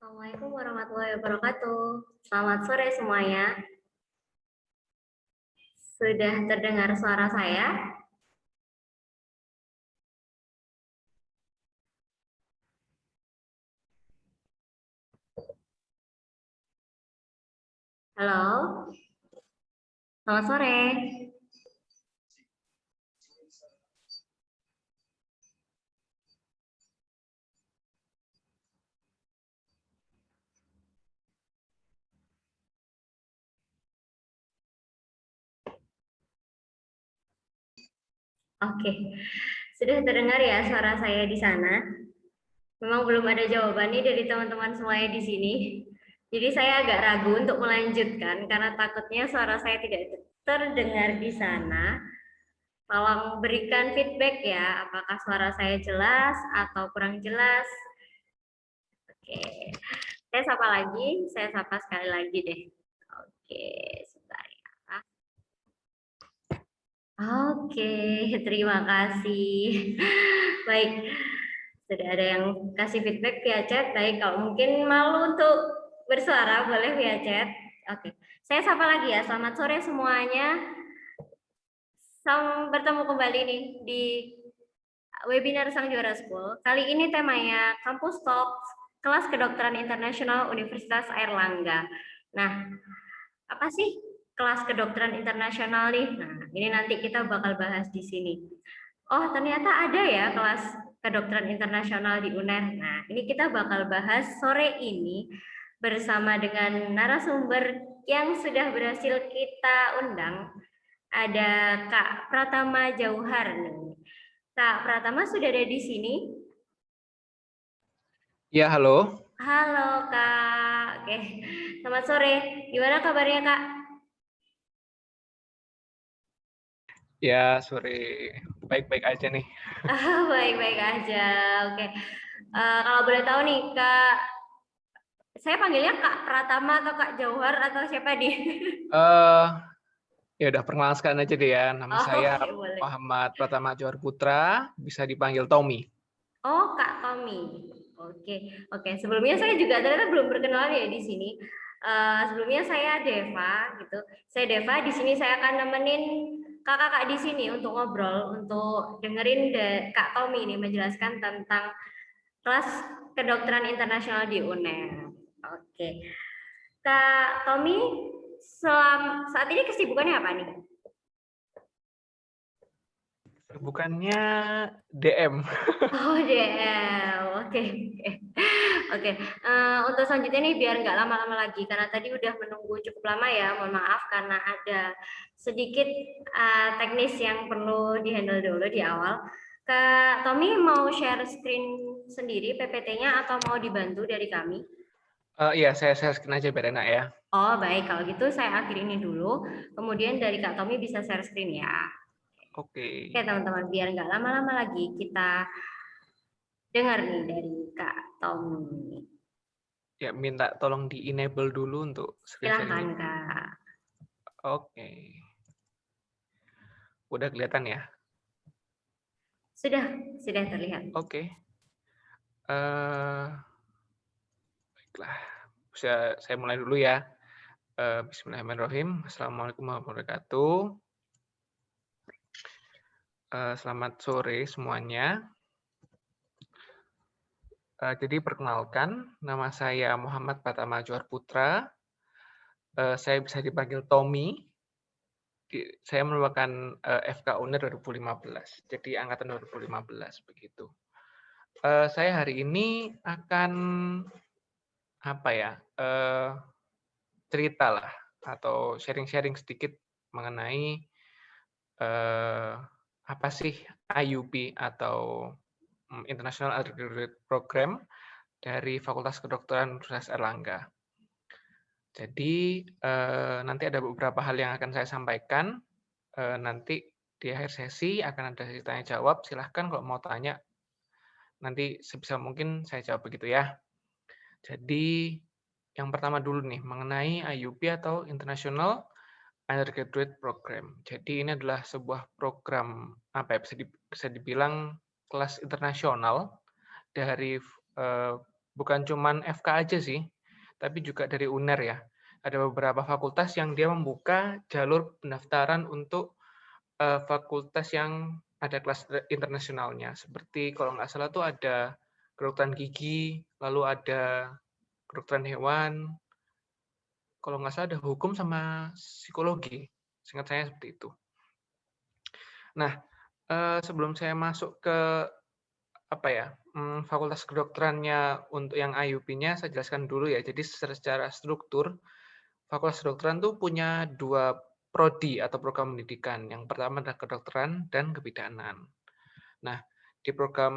Assalamualaikum warahmatullahi wabarakatuh. Selamat sore semuanya. Sudah terdengar suara saya? Halo, selamat sore. Oke, sudah terdengar ya suara saya di sana? Memang belum ada jawaban nih dari teman-teman semuanya di sini. Jadi saya agak ragu untuk melanjutkan karena takutnya suara saya tidak terdengar di sana. Tolong berikan feedback ya, apakah suara saya jelas atau kurang jelas. Oke, saya sapa lagi, saya sapa sekali lagi deh. Oke, sebentar ya. Oke, terima kasih. Baik, sudah ada yang kasih feedback via chat. Baik, kalau mungkin malu untuk bersuara, boleh via chat. Oke, saya sapa lagi ya. Selamat sore semuanya. Bertemu kembali nih di webinar Sang Juara School. Kali ini temanya Kampus Talks, kelas kedokteran internasional Universitas Airlangga. Nah, apa sih kelas kedokteran internasional nih? Nah, ini nanti kita bakal bahas di sini. Oh, ternyata ada ya kelas kedokteran internasional di UNER. Nah, ini kita bakal bahas sore ini bersama dengan narasumber yang sudah berhasil kita undang. Ada Kak Pratama Jauhar nih. Kak Pratama sudah ada di sini? Ya, halo. Halo Kak. Oke, selamat sore. Gimana kabarnya Kak? Ya, sore. Baik-baik aja nih. Baik-baik aja. Oke. Kalau boleh tahu nih Kak, saya panggilnya Kak Pratama atau Kak Jauhar atau siapa nih? Eh, Ya udah perkenalkan aja deh ya. Nama saya Oke, boleh. Muhammad Pratama Johar Putra, bisa dipanggil Tommy. Oh, Kak Tommy. Oke, oke. Sebelumnya saya juga ternyata belum perkenalan ya di sini. Sebelumnya saya Deva, gitu. Saya Deva. Di sini saya akan nemenin kakak-kakak di sini untuk ngobrol, untuk dengerin Kak Tommy ini menjelaskan tentang kelas kedokteran internasional di UNER. Oke, Kak Tommy, saat ini kesibukannya apa nih? Bukannya DM. Oh, JL. Oke, oke. Oke, untuk selanjutnya nih biar nggak lama-lama lagi karena tadi udah menunggu cukup lama ya. Mohon maaf karena ada sedikit teknis yang perlu dihandle dulu di awal. Kak Tommy mau share screen sendiri PPT-nya atau mau dibantu dari kami? Iya, saya screen aja biar enak ya. Oh, baik. Kalau gitu saya akhiri ini dulu. Kemudian dari Kak Tommy bisa share screen ya. Oke. Oke, teman-teman, biar nggak lama-lama lagi kita dengar nih dari Kak Tommy. Ya, minta tolong di-enable dulu untuk screen Silahkan, sharing-nya. Kak. Oke. Udah kelihatan ya? Sudah terlihat. Oke. Baiklah. Saya mulai dulu ya. Bismillahirrahmanirrahim. Assalamualaikum warahmatullahi wabarakatuh. Selamat sore semuanya. Jadi perkenalkan, nama saya Muhammad Pratama Johar Putra. Saya bisa dipanggil Tommy. Saya merupakan FK UNER 2015, jadi angkatan 2015 begitu. Saya hari ini akan cerita lah atau sharing-sharing sedikit mengenai apa sih IUP atau International Undergraduate Program dari Fakultas Kedokteran Universitas Airlangga. Jadi nanti ada beberapa hal yang akan saya sampaikan. Nanti di akhir sesi akan ada sesi tanya jawab. Silahkan kalau mau tanya, nanti sebisa mungkin saya jawab begitu ya. Jadi yang pertama dulu nih mengenai IUP atau International Undergraduate Program. Jadi ini adalah sebuah program bisa dibilang kelas internasional dari bukan cuman FK aja sih, tapi juga dari UNER ya. Ada beberapa fakultas yang dia membuka jalur pendaftaran untuk fakultas yang ada kelas internasionalnya. Seperti kalau nggak salah tuh ada kedokteran gigi, lalu ada kedokteran hewan, kalau nggak salah ada hukum sama psikologi. Seingat saya seperti itu. Nah, sebelum saya masuk ke apa ya, fakultas kedokterannya untuk yang IUP-nya saya jelaskan dulu ya. Jadi secara struktur, fakultas kedokteran tuh punya 2 prodi atau program pendidikan. Yang pertama adalah kedokteran dan kebidanan. Nah, di program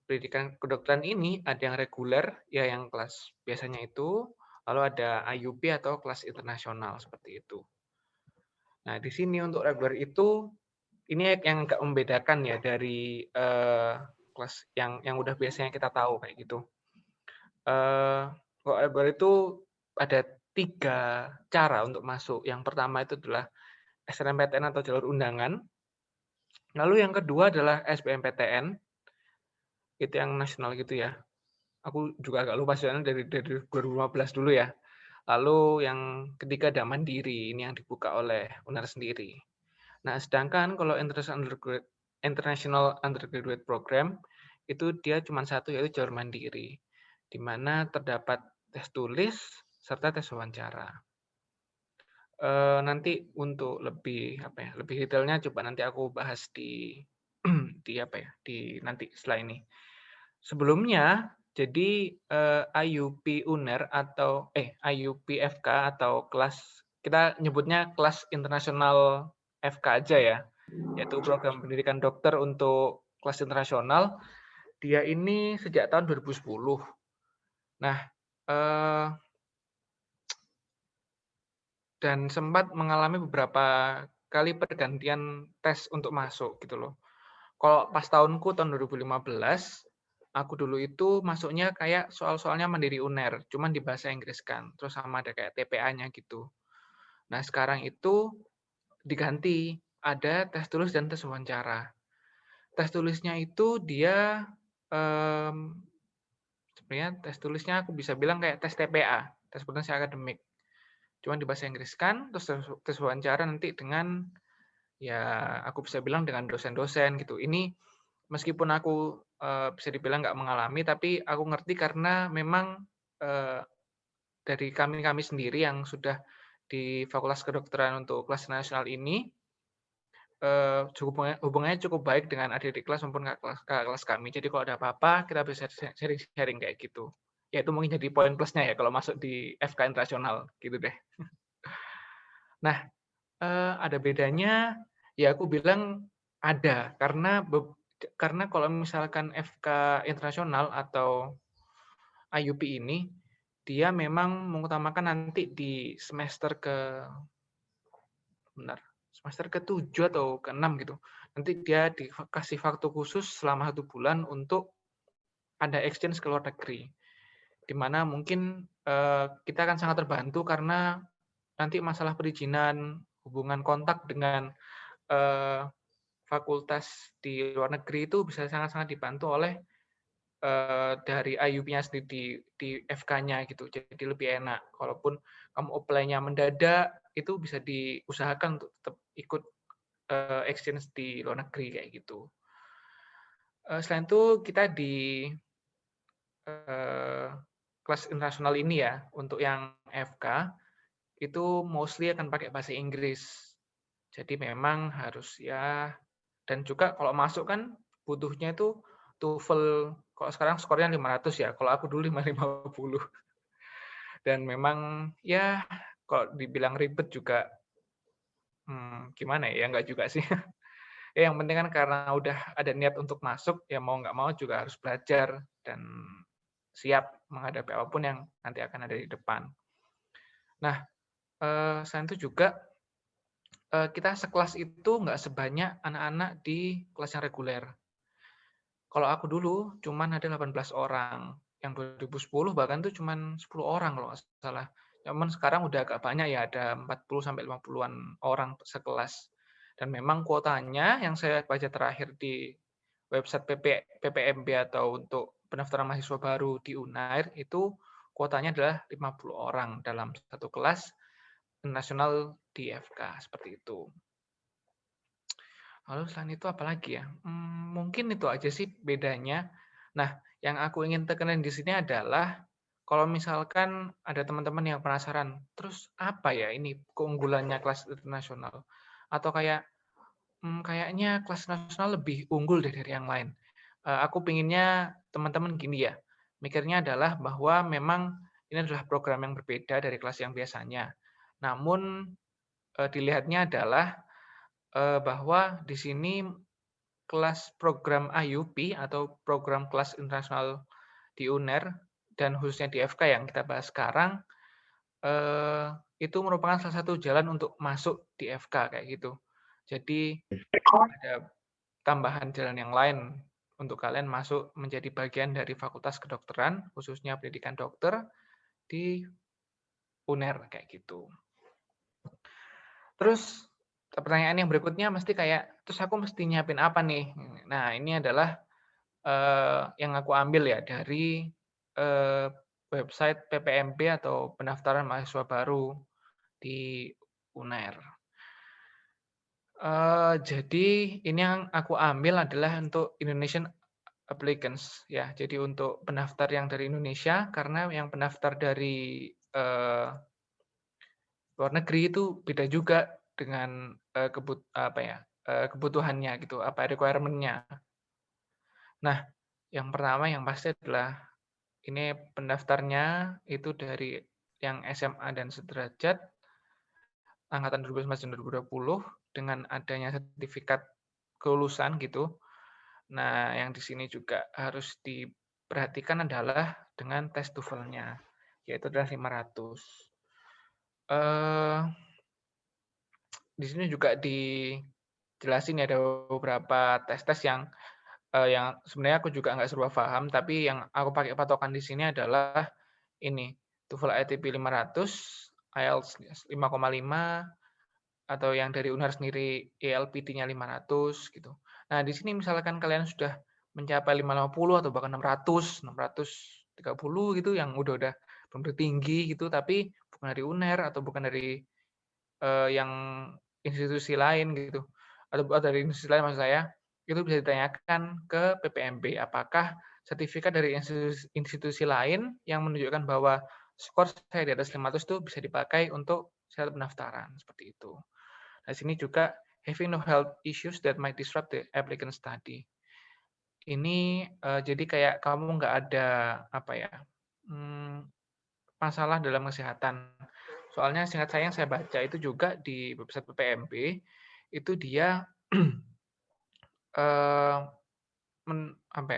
pendidikan kedokteran ini ada yang reguler, ya yang kelas biasanya itu, lalu ada IUP atau kelas internasional seperti itu. Nah, di sini untuk reguler itu ini yang agak membedakan ya dari kelas yang udah biasanya kita tahu kayak gitu. Kalau reguler itu ada 3 cara untuk masuk. Yang pertama itu adalah SNMPTN atau jalur undangan. Lalu yang kedua adalah SBMPTN, itu yang nasional gitu ya. Aku juga agak lupa soalnya dari 2015 dulu ya. Lalu yang ketiga ada mandiri, ini yang dibuka oleh UNER sendiri. Nah, sedangkan kalau International Undergraduate Program, itu dia cuma satu, yaitu jalur mandiri, di mana terdapat tes tulis serta tes wawancara. Nanti untuk lebih apa ya, lebih detailnya coba nanti aku bahas di di apa ya, di nanti setelah ini. Sebelumnya, jadi IUP UNER atau IUP FK atau kelas kita nyebutnya kelas internasional FK aja ya, yaitu program pendidikan dokter untuk kelas internasional. Dia ini sejak tahun 2010. Nah, dan sempat mengalami beberapa kali pergantian tes untuk masuk gitu loh. Kalau pas tahunku tahun 2015, aku dulu itu masuknya kayak soal-soalnya mandiri UNER, cuman di bahasa Inggris kan, terus sama ada kayak TPA-nya gitu. Nah, sekarang itu diganti, ada tes tulis dan tes wawancara. Tes tulisnya itu dia sebenarnya tes tulisnya aku bisa bilang kayak tes TPA, tes potensi akademik. Cuman di bahasa Inggris kan, terus tes wawancara nanti dengan ya aku bisa bilang dengan dosen-dosen gitu. Ini meskipun aku bisa dibilang nggak mengalami, tapi aku ngerti karena memang dari kami sendiri yang sudah di Fakultas Kedokteran untuk kelas nasional ini hubungannya cukup baik dengan adik-adik kelas maupun kakak kelas kami. Jadi kalau ada apa-apa kita bisa sharing-sharing kayak gitu. Ya itu mungkin jadi poin plusnya ya kalau masuk di FK internasional gitu deh. Nah, ada bedanya, ya aku bilang ada, karena kalau misalkan FK internasional atau IUP ini, dia memang mengutamakan nanti di semester ke-7 atau ke-6 gitu. Nanti dia dikasih waktu khusus selama 1 bulan untuk ada exchange ke luar negeri. Di mana mungkin kita akan sangat terbantu karena nanti masalah perizinan, hubungan kontak dengan fakultas di luar negeri itu bisa sangat-sangat dibantu oleh dari IUP-nya sendiri di FK-nya gitu. Jadi lebih enak. Kalaupun kamu apply-nya mendadak, itu bisa diusahakan untuk tetap ikut exchange di luar negeri kayak gitu. Selain itu kita di kelas internasional ini ya, untuk yang FK, itu mostly akan pakai bahasa Inggris. Jadi memang harus ya, dan juga kalau masuk kan butuhnya itu TOEFL, kalau sekarang skornya 500 ya, kalau aku dulu 550. Dan memang ya kalau dibilang ribet juga gimana ya, enggak juga sih. Ya yang penting kan karena udah ada niat untuk masuk, ya mau nggak mau juga harus belajar dan siap menghadapi apapun yang nanti akan ada di depan. Nah, selain itu juga kita sekelas itu nggak sebanyak anak-anak di kelas yang reguler. Kalau aku dulu cuman ada 18 orang, yang 2010 bahkan tuh cuman 10 orang kalau nggak salah. Cuman sekarang udah agak banyak ya, ada 40 sampai 50-an orang sekelas. Dan memang kuotanya yang saya baca terakhir di website PPMB atau untuk pendaftaran mahasiswa baru di UNAIR itu kuotanya adalah 50 orang dalam satu kelas nasional di FK, seperti itu. Lalu selain itu apalagi ya? Mungkin itu aja sih bedanya. Nah, yang aku ingin tekenin di sini adalah kalau misalkan ada teman-teman yang penasaran, terus apa ya ini keunggulannya kelas internasional? Atau kayak kayaknya kelas nasional lebih unggul deh dari yang lain. Aku pinginnya teman-teman gini ya, mikirnya adalah bahwa memang ini adalah program yang berbeda dari kelas yang biasanya. Namun dilihatnya adalah bahwa di sini kelas program IUP atau program kelas internasional di UNER dan khususnya di FK yang kita bahas sekarang, itu merupakan salah satu jalan untuk masuk di FK kayak gitu. Jadi ada tambahan jalan yang lain untuk kalian masuk menjadi bagian dari Fakultas Kedokteran, khususnya pendidikan dokter di UNER kayak gitu. Terus pertanyaan yang berikutnya mesti kayak, terus aku mesti nyiapin apa nih? Nah, ini adalah yang aku ambil ya dari website PPMB atau pendaftaran mahasiswa baru di UNER. Jadi ini yang aku ambil adalah untuk Indonesian applicants ya. Jadi untuk pendaftar yang dari Indonesia karena yang pendaftar dari luar negeri itu beda juga dengan kebutuhannya gitu, requirement-nya. Nah, yang pertama yang pasti adalah ini pendaftarnya itu dari yang SMA dan sederajat angkatan 2019 dan 2020 dengan adanya sertifikat kelulusan gitu. Nah, yang di sini juga harus diperhatikan adalah dengan tes TOEFL-nya, yaitu adalah 500. Di sini juga dijelasin ya ada beberapa tes-tes yang sebenarnya aku juga nggak serba paham, tapi yang aku pakai patokan di sini adalah ini, TOEFL ITP 500, IELTS 5,5, atau yang dari UNHAR sendiri ELPT-nya 500 gitu. Nah, di sini misalkan kalian sudah mencapai 550 atau bahkan 600, 630 gitu yang udah benar tinggi gitu, tapi bukan dari UNER atau bukan dari yang institusi lain gitu, atau dari institusi lain maksud saya, itu bisa ditanyakan ke PPMB, apakah sertifikat dari institusi lain yang menunjukkan bahwa skor saya di atas 500 itu bisa dipakai untuk syarat pendaftaran, seperti itu. Nah, sini juga having no health issues that might disrupt the applicant study. Ini jadi kayak kamu nggak ada masalah dalam kesehatan. Soalnya singkat saya yang saya baca itu juga di website PPMB itu dia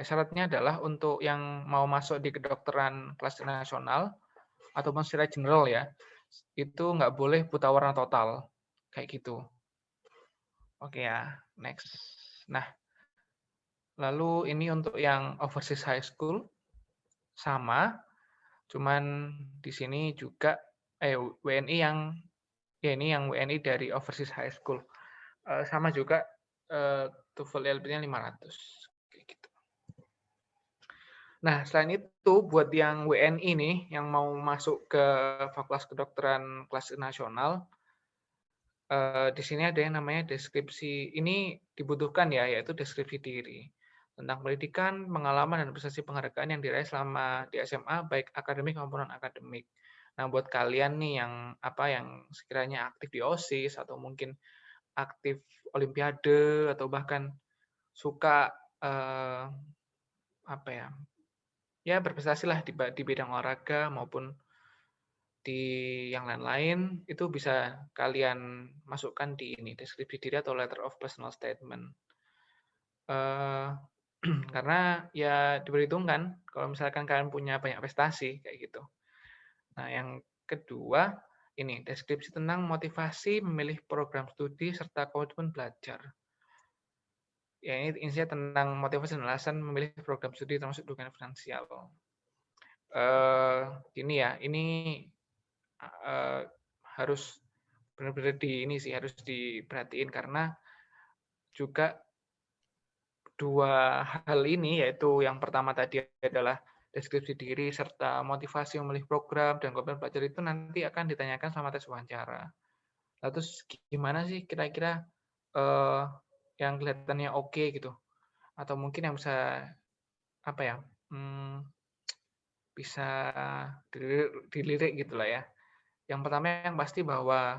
syaratnya adalah untuk yang mau masuk di kedokteran kelas nasional ataupun secara general ya, itu nggak boleh buta warna total kayak gitu. Oke ya, next. Nah, lalu ini untuk yang overseas high school sama, cuman di sini juga WNI yang ya ini yang WNI dari overseas high school. Sama juga TOEFL IELTS-nya 500 kayak gitu. Nah, selain itu buat yang WNI nih yang mau masuk ke Fakultas Kedokteran kelas nasional, di sini ada yang namanya deskripsi. Ini dibutuhkan ya, yaitu deskripsi diri tentang pendidikan, pengalaman, dan prestasi penghargaan yang diraih selama di SMA, baik akademik maupun non-akademik. Nah, buat kalian nih yang sekiranya aktif di OSIS atau mungkin aktif olimpiade atau bahkan suka berprestasi lah di bidang olahraga maupun di yang lain-lain, itu bisa kalian masukkan di ini deskripsi diri atau letter of personal statement. Karena ya diperhitungkan kalau misalkan kalian punya banyak prestasi kayak gitu. Nah, yang kedua ini deskripsi tentang motivasi memilih program studi serta komitmen belajar. Ya, ini intinya tentang motivasi dan alasan memilih program studi termasuk dukungan finansial. Ini ya, ini harus benar-benar harus diperhatiin karena juga dua hal ini, yaitu yang pertama tadi adalah deskripsi diri serta motivasi memilih program dan komponen belajar itu nanti akan ditanyakan selama tes wawancara. Nah, terus gimana sih kira-kira eh, yang kelihatannya oke gitu, atau mungkin yang bisa apa ya, hmm, bisa dilirik gitulah ya. Yang pertama yang pasti bahwa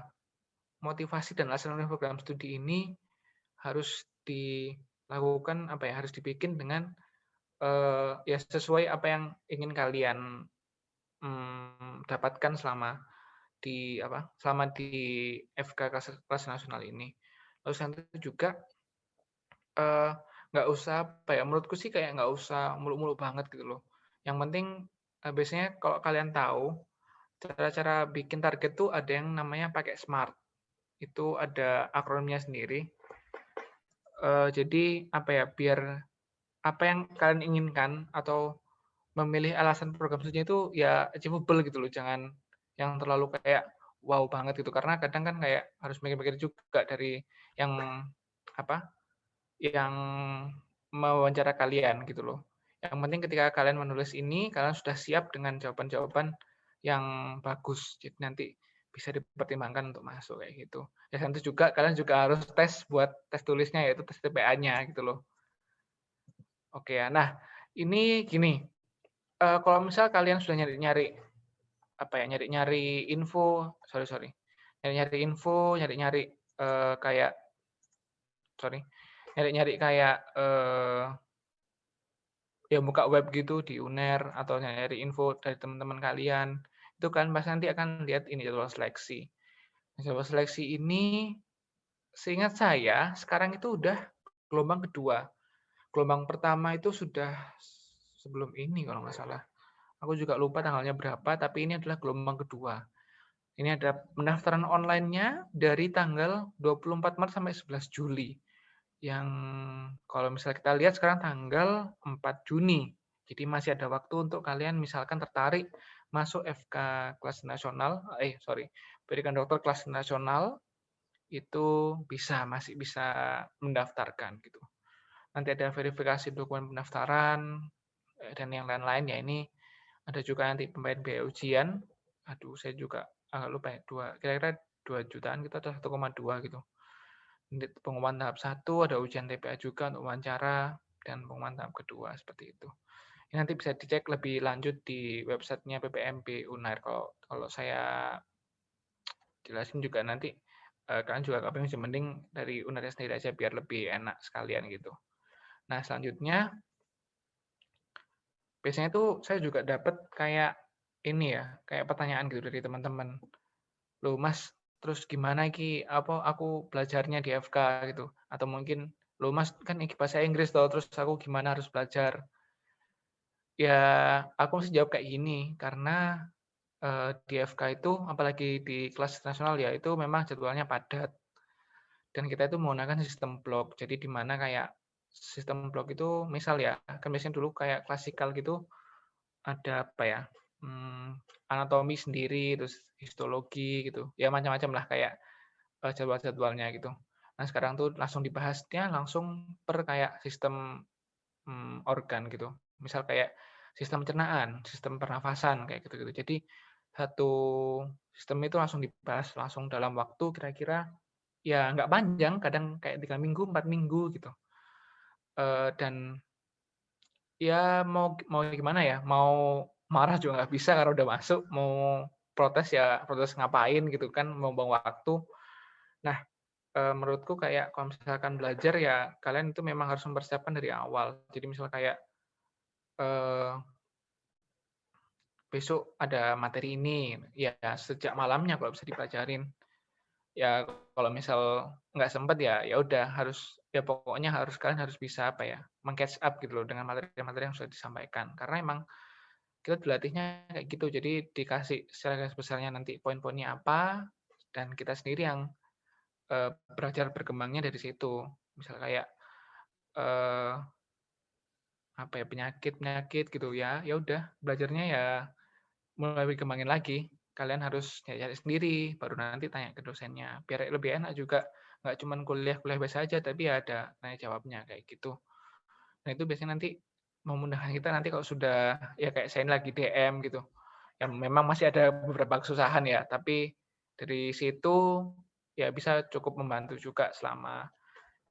motivasi dan alasan memilih program studi ini harus dilakukan apa ya, harus dibikin dengan ya sesuai apa yang ingin kalian dapatkan selama di FK kelas nasional ini. Lalu selain itu juga eh, nggak usah apa ya, menurutku sih kayak nggak usah muluk-muluk banget gitu loh. Yang penting biasanya kalau kalian tahu cara-cara bikin target tuh ada yang namanya pakai SMART. Itu ada akronimnya sendiri. Jadi apa ya, biar apa yang kalian inginkan atau memilih alasan program studinya itu ya achievable gitu loh, jangan yang terlalu kayak wow banget gitu, karena kadang kan kayak harus mikir-mikir juga dari yang apa, yang mewawancara kalian gitu loh. Yang penting ketika kalian menulis ini, kalian sudah siap dengan jawaban-jawaban yang bagus, jadi nanti bisa dipertimbangkan untuk masuk kayak gitu. Ya nanti juga kalian juga harus tes buat tes tulisnya, yaitu tes TPA-nya gitu loh. Oke ya, nah ini gini, kalau misal kalian sudah nyari-nyari apa ya, nyari-nyari info, nyari-nyari info, nyari-nyari kayak nyari-nyari kayak ya buka web gitu di UNER atau nyari info dari teman-teman kalian, itu kan pasti nanti akan lihat ini jadwal seleksi. Jadwal seleksi ini seingat saya sekarang itu udah gelombang kedua. Gelombang pertama itu sudah sebelum ini kalau nggak salah. Aku juga lupa tanggalnya berapa, tapi ini adalah gelombang kedua. Ini ada pendaftaran online-nya dari tanggal 24 Maret sampai 11 Juli. Yang kalau misalnya kita lihat sekarang tanggal 4 Juni. Jadi masih ada waktu untuk kalian misalkan tertarik masuk FK kelas nasional, pendidikan dokter kelas nasional, itu masih bisa mendaftarkan gitu. Nanti ada verifikasi dokumen pendaftaran dan yang lain-lain ya, ini ada juga nanti pembayaran biaya ujian. Aduh, saya juga agak lupa ya, kira-kira 2 jutaan kita atau 1,2 gitu. Pengumuman tahap 1, ada ujian TPA juga untuk wawancara, dan pengumuman tahap kedua seperti itu. Ini nanti bisa dicek lebih lanjut di websitenya PPMB UNAIR. Kalau saya jelasin juga nanti kalian juga bisa mending dari UNAIR sendiri aja biar lebih enak sekalian gitu. Nah, selanjutnya biasanya tuh saya juga dapat kayak ini ya, kayak pertanyaan gitu dari teman-teman. Loh Mas, terus gimana Ki, apa aku belajarnya di FK gitu? Atau mungkin, loh Mas kan iki bahasa Inggris toh, terus aku gimana harus belajar? Ya, aku mesti jawab kayak gini, karena di FK itu, apalagi di kelas nasional ya, itu memang jadwalnya padat. Dan kita itu menggunakan sistem blok. Jadi di mana kayak sistem blok itu, misal ya, kan biasanya dulu kayak klasikal gitu, ada apa ya, anatomi sendiri, terus histologi gitu, ya macam-macam lah kayak jadwal-jadwalnya gitu. Nah sekarang tuh langsung dibahasnya langsung per kayak sistem organ gitu. Misal kayak sistem pencernaan, sistem pernafasan kayak gitu-gitu. Jadi satu sistem itu langsung dibahas langsung dalam waktu kira-kira ya nggak panjang, kadang kayak 3 minggu, 4 minggu gitu. Dan ya mau gimana ya, mau marah juga nggak bisa karena udah masuk, mau protes ya protes ngapain gitu kan, mau buang waktu. Nah, menurutku kayak kalau misalkan belajar ya kalian itu memang harus mempersiapkan dari awal. Jadi misal kayak eee, besok ada materi ini, ya sejak malamnya kalau bisa dipelajarin. Ya kalau misal nggak sempet ya ya udah ya pokoknya kalian harus bisa apa ya, meng-catch up gitu loh dengan materi-materi yang sudah disampaikan. Karena emang kita dilatihnya kayak gitu, jadi dikasih secara garis besarnya nanti poin-poinnya apa, dan kita sendiri yang belajar berkembangnya dari situ. Misal kayak eh, apa ya, penyakit gitu ya, ya udah belajarnya ya mulai dikembangin lagi. Kalian harus cari sendiri, baru nanti tanya ke dosennya. Biar lebih enak juga, nggak cuma kuliah-kuliah biasa aja, tapi ya ada tanya jawabnya kayak gitu. Nah, itu biasanya nanti memudahkan kita nanti kalau sudah ya kayak saya ini lagi DM gitu, yang memang masih ada beberapa kesusahan ya, tapi dari situ ya bisa cukup membantu juga selama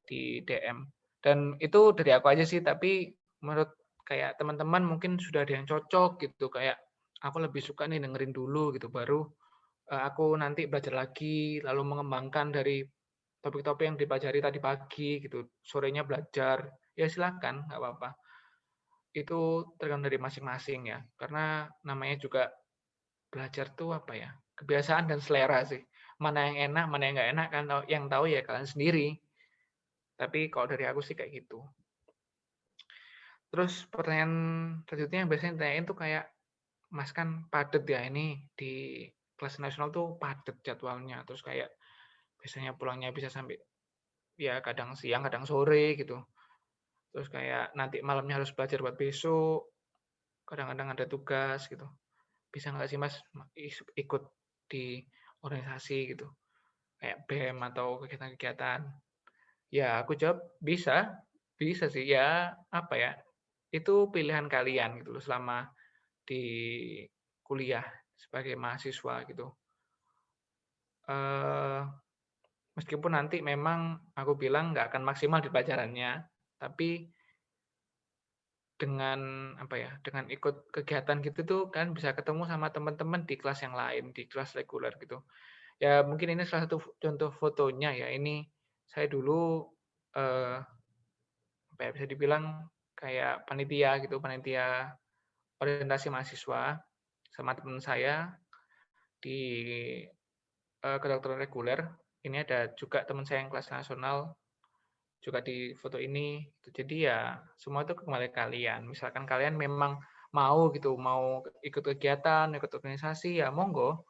di DM. Dan itu dari aku aja sih, tapi menurut kayak teman-teman mungkin sudah ada yang cocok gitu, kayak aku lebih suka nih dengerin dulu gitu, baru aku nanti belajar lagi, lalu mengembangkan dari topik-topik yang dipelajari tadi pagi gitu, sorenya belajar, ya silakan, nggak apa-apa. Itu tergantung dari masing-masing ya, karena namanya juga belajar tuh apa ya, kebiasaan dan selera sih. Mana yang enak, mana yang nggak enak kan yang tahu ya kalian sendiri. Tapi kalau dari aku sih kayak gitu. Terus pertanyaan selanjutnya yang biasanya ditanyain tuh kayak, "Mas kan padet ya ini di kelas nasional tuh padet jadwalnya, terus kayak biasanya pulangnya bisa sampai ya kadang siang, kadang sore gitu. Terus kayak nanti malamnya harus belajar buat besok, kadang-kadang ada tugas gitu. Bisa nggak sih Mas ikut di organisasi gitu, kayak BEM atau kegiatan-kegiatan?" Ya aku jawab, bisa, bisa sih. Ya apa ya, itu pilihan kalian gitu loh selama di kuliah sebagai mahasiswa gitu. Eee, Meskipun nanti memang aku bilang nggak akan maksimal di pelajarannya, tapi dengan apa ya, dengan ikut kegiatan gitu tuh kan bisa ketemu sama teman-teman di kelas yang lain, di kelas reguler gitu. Ya mungkin ini salah satu contoh fotonya ya, ini saya dulu, eee, apa ya, bisa dibilang kayak panitia gitu, panitia orientasi mahasiswa sama teman saya di, kedokteran reguler. Ini ada juga teman saya yang kelas nasional juga di foto ini. Jadi ya semua itu kembali ke kalian. Misalkan kalian memang mau gitu, mau ikut kegiatan, ikut organisasi, ya monggo.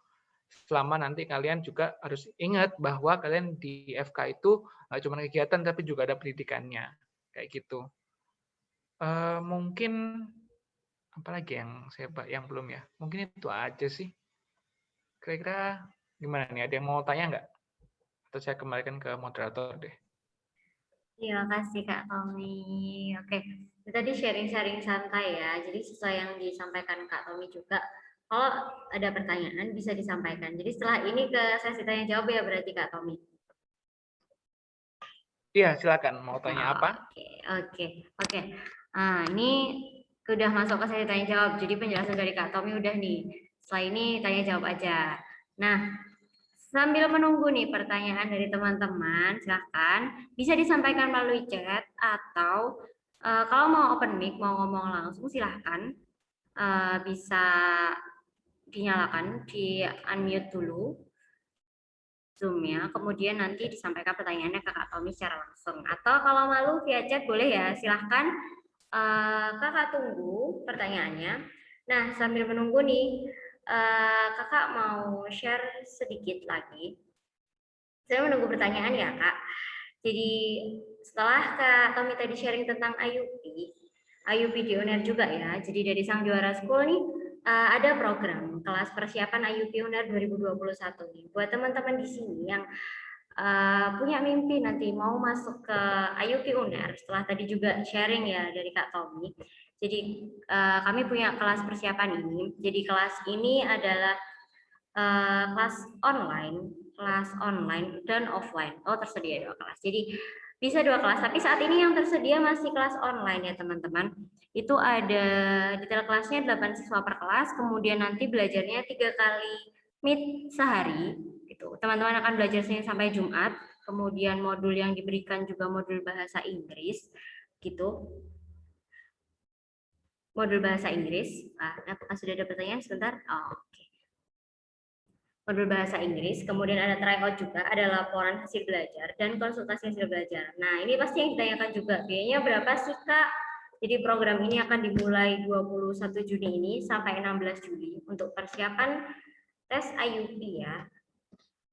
Selama nanti kalian juga harus ingat bahwa kalian di FK itu nggak cuma kegiatan tapi juga ada pendidikannya, kayak gitu. Mungkin apalagi yang yang belum ya? Mungkin itu aja sih. Kira-kira gimana nih? Ada yang mau tanya nggak? Atau saya kembalikan ke moderator deh. Terima kasih Kak Tommy. Oke, itu tadi sharing-sharing santai ya. Jadi sesuai yang disampaikan Kak Tommy juga, kalau ada pertanyaan bisa disampaikan. Jadi setelah ini ke sesi tanya jawab ya berarti Kak Tommy. Iya, silakan. Mau tanya apa? Oke, oke, oke. Nah, ini udah masuk ke sesi tanya jawab. Jadi penjelasan dari Kak Tommy udah nih. Setelah ini tanya jawab aja. Nah, sambil menunggu nih pertanyaan dari teman-teman, silahkan bisa disampaikan melalui chat atau kalau mau open mic, mau ngomong langsung silahkan bisa dinyalakan, di unmute dulu Zoom-nya, kemudian nanti disampaikan pertanyaannya ke Kak Tommy secara langsung. Atau kalau malu via chat boleh ya, silahkan Kakak tunggu pertanyaannya. Nah, sambil menunggu nih, Kakak mau share sedikit lagi. Saya menunggu pertanyaan ya, Kak. Jadi setelah Kak Tommy tadi sharing tentang IUP Uner juga ya. Jadi dari Sang Juara School nih ada program kelas persiapan IUP Uner 2021 nih. Buat teman-teman di sini yang punya mimpi nanti mau masuk ke IUP Uner, setelah tadi juga sharing ya dari Kak Tommy. Jadi kami punya kelas persiapan ini. Jadi kelas ini adalah kelas online dan offline. Oh, tersedia dua kelas. Jadi bisa dua kelas, tapi saat ini yang tersedia masih kelas online ya teman-teman. Itu ada detail kelasnya 8 siswa per kelas, kemudian nanti belajarnya 3 kali meet sehari gitu. Teman-teman akan belajar Senin sampai Jumat, kemudian modul yang diberikan juga modul bahasa Inggris gitu. Modul bahasa Inggris. Apakah sudah ada pertanyaan sebentar? Oh, oke. Modul bahasa Inggris, kemudian ada tryout juga, ada laporan hasil belajar, dan konsultasi hasil belajar. Nah, ini pasti yang ditanyakan juga, biayanya berapa sih Kak? Jadi program ini akan dimulai 21 Juni ini sampai 16 Juli untuk persiapan tes IUP ya.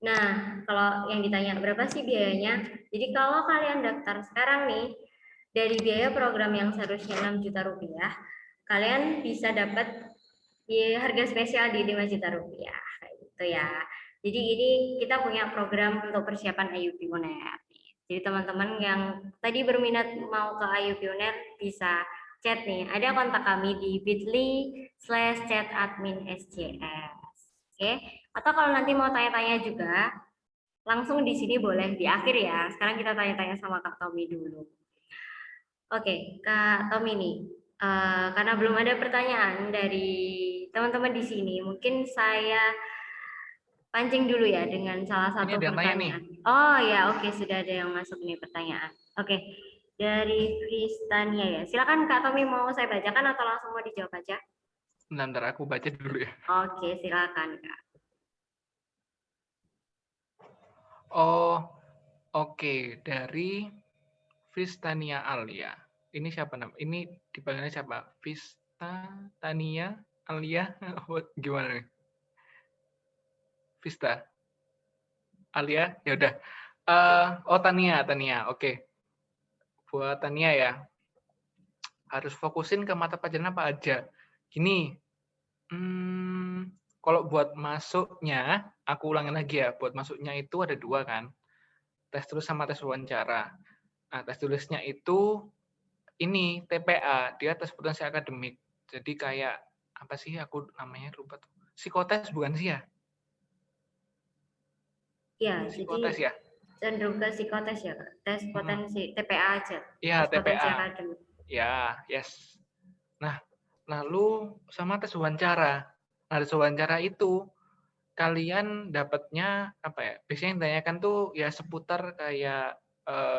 Nah, kalau yang ditanya berapa sih biayanya? Jadi kalau kalian daftar sekarang nih, dari biaya program yang seharusnya 6 juta rupiah, kalian bisa dapat harga spesial di 5 juta rupiah. Kayak gitu ya. Jadi ini kita punya program untuk persiapan IUP UNER. Jadi teman-teman yang tadi berminat mau ke IUP UNER bisa chat nih. Ada kontak kami di bit.ly/chatadminsjs. Oke. Atau kalau nanti mau tanya-tanya juga, langsung di sini boleh di akhir ya. Sekarang kita tanya-tanya sama Kak Tommy dulu. Oke, Kak Tommy nih. Karena belum ada pertanyaan dari teman-teman di sini, mungkin saya pancing dulu ya dengan salah Ini satu ada yang tanya nih. pertanyaan. Oh ya, oke, sudah ada yang masuk nih pertanyaan. Oke, dari Kristania ya. Silakan Kak Tommy, mau saya bacakan atau langsung mau dijawab aja? Bentar, aku baca dulu ya. Oke, silakan Kak. Oh, oke. Dari Vistania Alia. Ini siapa nama? Ini dipanggilnya siapa? Vista Tania Alia? Gimana nih? Vista Alia? Ya udah. Oh, Tania, Tania. Oke. Buat Tania ya. Harus fokusin ke mata pelajaran apa aja. Gini, kalau buat masuknya, aku ulangin lagi ya. Buat masuknya itu ada 2 kan. Tes tulis sama tes wawancara. Nah, tes tulisnya itu ini TPA, dia tes potensi akademik. Jadi kayak apa sih aku namanya lupa tuh. Psikotes bukan sih ya? Ya, Psikotes jadi ya? cenderung ke psikotes ya, Kak. Tes potensi TPA aja. Iya, Tes potensi TPA. akademik. Ya, yes. Nah, lalu sama tes wawancara. Nah, tes wawancara itu kalian dapatnya apa ya? Biasanya yang ditanyakan tuh ya seputar kayak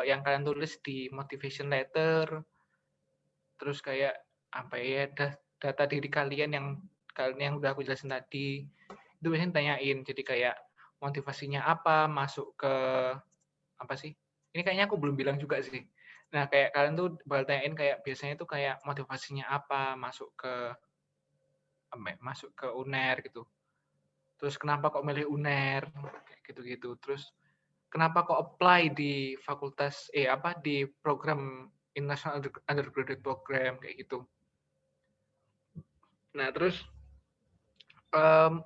yang kalian tulis di motivation letter, terus kayak apa ya, data diri kalian yang udah aku jelasin tadi. Itu biasanya tanyain. Jadi kayak motivasinya apa, masuk ke apa sih? Ini kayaknya aku belum bilang juga sih. Nah, kayak kalian tuh bakal tanyain kayak biasanya tuh kayak motivasinya apa, masuk ke UNER gitu. Terus kenapa kok milih UNER kayak gitu-gitu. Terus kenapa kok apply di fakultas di program International Undergraduate Program kayak gitu. Nah, terus kalau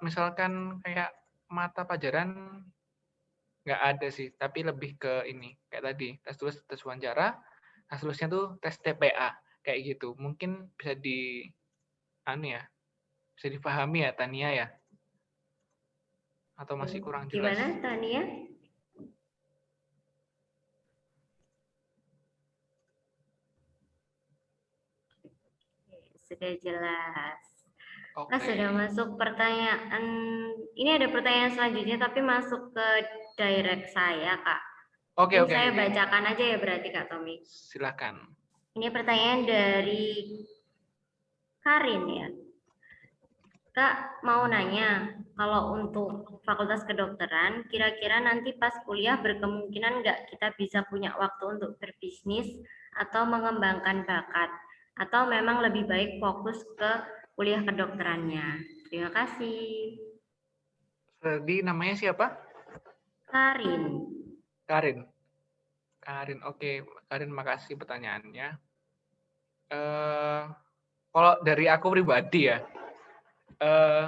misalkan kayak mata pelajaran nggak ada sih, tapi lebih ke ini kayak tadi tes tulis, tes wawancara, tes tulisnya tuh tes TPA kayak gitu. Mungkin bisa bisa dipahami ya Tania ya, atau masih kurang jelas? Gimana Tania? Sudah jelas. Nah, sudah Oke, masuk pertanyaan. Ini ada pertanyaan selanjutnya tapi masuk ke direct saya, Kak. oke, Mungkin oke, saya oke. bacakan aja ya berarti Kak Tommy. Silakan. Ini pertanyaan dari Karin ya. Kak mau nanya, kalau untuk Fakultas Kedokteran, kira-kira nanti pas kuliah berkemungkinan nggak kita bisa punya waktu untuk berbisnis atau mengembangkan bakat? Atau memang lebih baik fokus ke kuliah kedokterannya? Terima kasih. Tadi namanya siapa? Karin. Karin. Karin, oke. Karin, makasih pertanyaannya. Eh, Kalau dari aku pribadi ya, eh,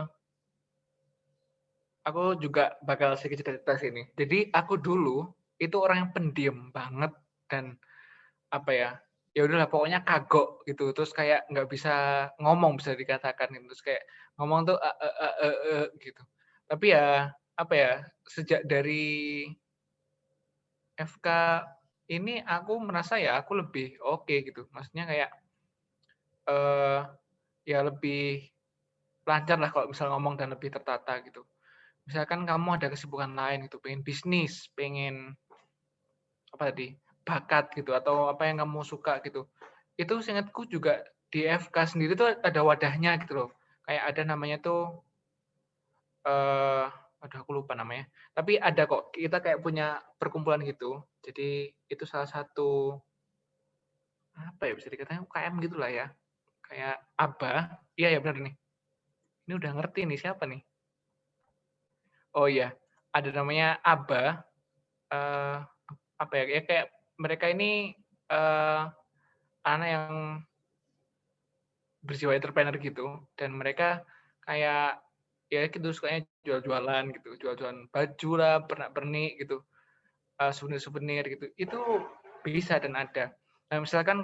aku juga bakal sedikit cerita sini. Jadi aku dulu itu orang yang pendiam banget dan apa ya, ya udahlah pokoknya kagok gitu. Terus kayak nggak bisa ngomong bisa dikatakan gitu. Terus kayak ngomong tuh gitu. Tapi ya apa ya, sejak dari FK ini aku merasa ya aku lebih oke gitu. Maksudnya kayak eh ya lebih lancar lah kalau misal ngomong dan lebih tertata gitu. Misalkan kamu ada kesibukan lain gitu, pengen bisnis, pengen apa tadi, bakat gitu, atau apa yang kamu suka gitu. Itu seingatku juga di FK sendiri tuh ada wadahnya gitu loh. Kayak ada namanya tuh, aduh aku lupa namanya. Tapi ada kok, kita kayak punya perkumpulan gitu. Jadi itu salah satu, apa ya, bisa dikatakan UKM gitu lah ya. Kayak ABA, iya ya benar nih. Ini udah ngerti nih siapa nih. Oh iya, ada namanya ABA, eh, apa ya kayak mereka ini anak yang berjiwa entrepreneur gitu dan mereka kayak ya gitu sukanya jual-jualan gitu, jual-jualan baju lah, pernak-pernik gitu. souvenir-souvenir gitu. Itu bisa dan ada. Nah, eh, misalkan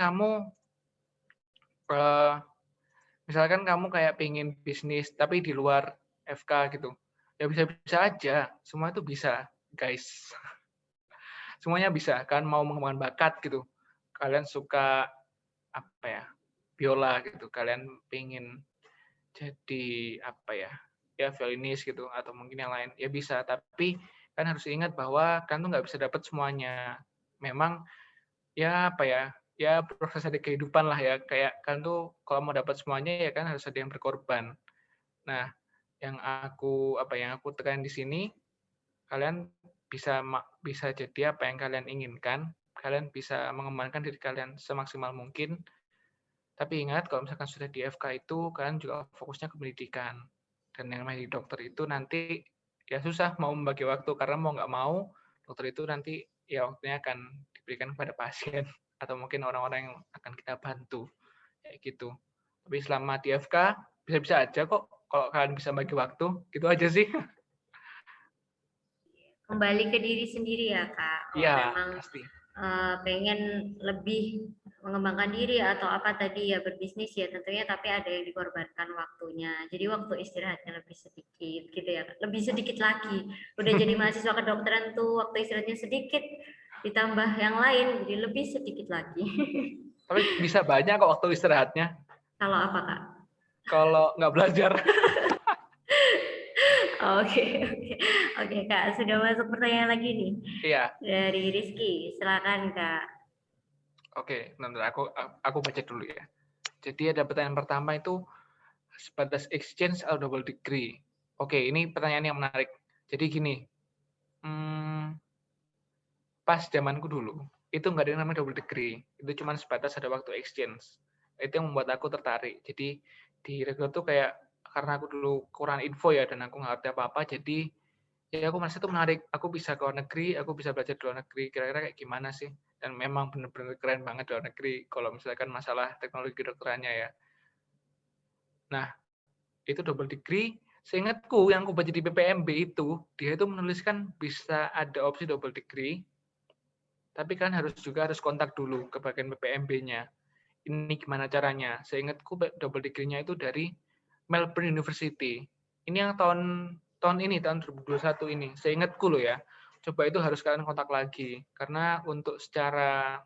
kamu kayak pengen bisnis tapi di luar FK gitu, ya bisa-bisa aja. Semua itu bisa, guys. Semuanya bisa. Kan mau mengembangkan bakat gitu. Kalian suka apa ya? Biola gitu. Kalian pengen jadi apa ya? Ya violinis gitu atau mungkin yang lain. Ya bisa, tapi kan harus ingat bahwa kan tuh nggak bisa dapat semuanya. Memang ya apa ya? Ya proses dari kehidupan lah ya. Kayak kan tuh kalau mau dapat semuanya ya kan harus ada yang berkorban. Nah, yang aku tekan di sini, kalian bisa jadi apa yang kalian inginkan, kalian bisa mengembangkan diri kalian semaksimal mungkin. Tapi ingat kalau misalkan sudah di FK itu kalian juga fokusnya ke pendidikan. Dan yang namanya di dokter itu nanti ya susah mau membagi waktu karena mau nggak mau dokter itu nanti ya waktunya akan diberikan kepada pasien atau mungkin orang-orang yang akan kita bantu kayak gitu. Tapi selama di FK bisa-bisa aja kok kalau kalian bisa bagi waktu, gitu aja sih. Kembali ke diri sendiri ya Kak, kalau Iya, memang pasti. pengen lebih mengembangkan diri atau apa tadi ya berbisnis ya tentunya, tapi ada yang dikorbankan waktunya. Jadi waktu istirahatnya lebih sedikit gitu ya, Kak. Lebih sedikit lagi. Udah jadi mahasiswa kedokteran tuh waktu istirahatnya sedikit, ditambah yang lain jadi lebih sedikit lagi. Tapi bisa banyak kok waktu istirahatnya Kalau apa Kak? kalau nggak belajar. Oke, oke. Oke Kak, sudah masuk pertanyaan lagi nih Iya, dari Rizky. Silakan Kak. oke. Bentar, aku baca dulu ya. Jadi ada pertanyaan pertama itu sebatas exchange atau double degree. Oke, ini pertanyaan yang menarik. Jadi gini, hmm, pas zamanku dulu, itu nggak ada yang namanya double degree. Itu cuma sebatas ada waktu exchange. Itu yang membuat aku tertarik. Jadi di Reguler tuh kayak, karena aku dulu kurang info ya, dan aku nggak ngerti apa-apa, jadi ya aku merasa itu menarik. Aku bisa ke luar negeri, aku bisa belajar di luar negeri. Kira-kira kayak gimana sih? Dan memang benar-benar keren banget di luar negeri. Kalau misalkan masalah teknologi kedokterannya ya. Nah, itu double degree. Seingatku yang aku baca di PPMB itu, dia itu menuliskan bisa ada opsi double degree, tapi kan harus kontak dulu ke bagian PPMB-nya. Ini gimana caranya? Seingatku double degree-nya itu dari Melbourne University. Ini yang tahun ini, tahun 2021 ini. Seingatku loh ya. Coba itu harus kalian kontak lagi. Karena untuk secara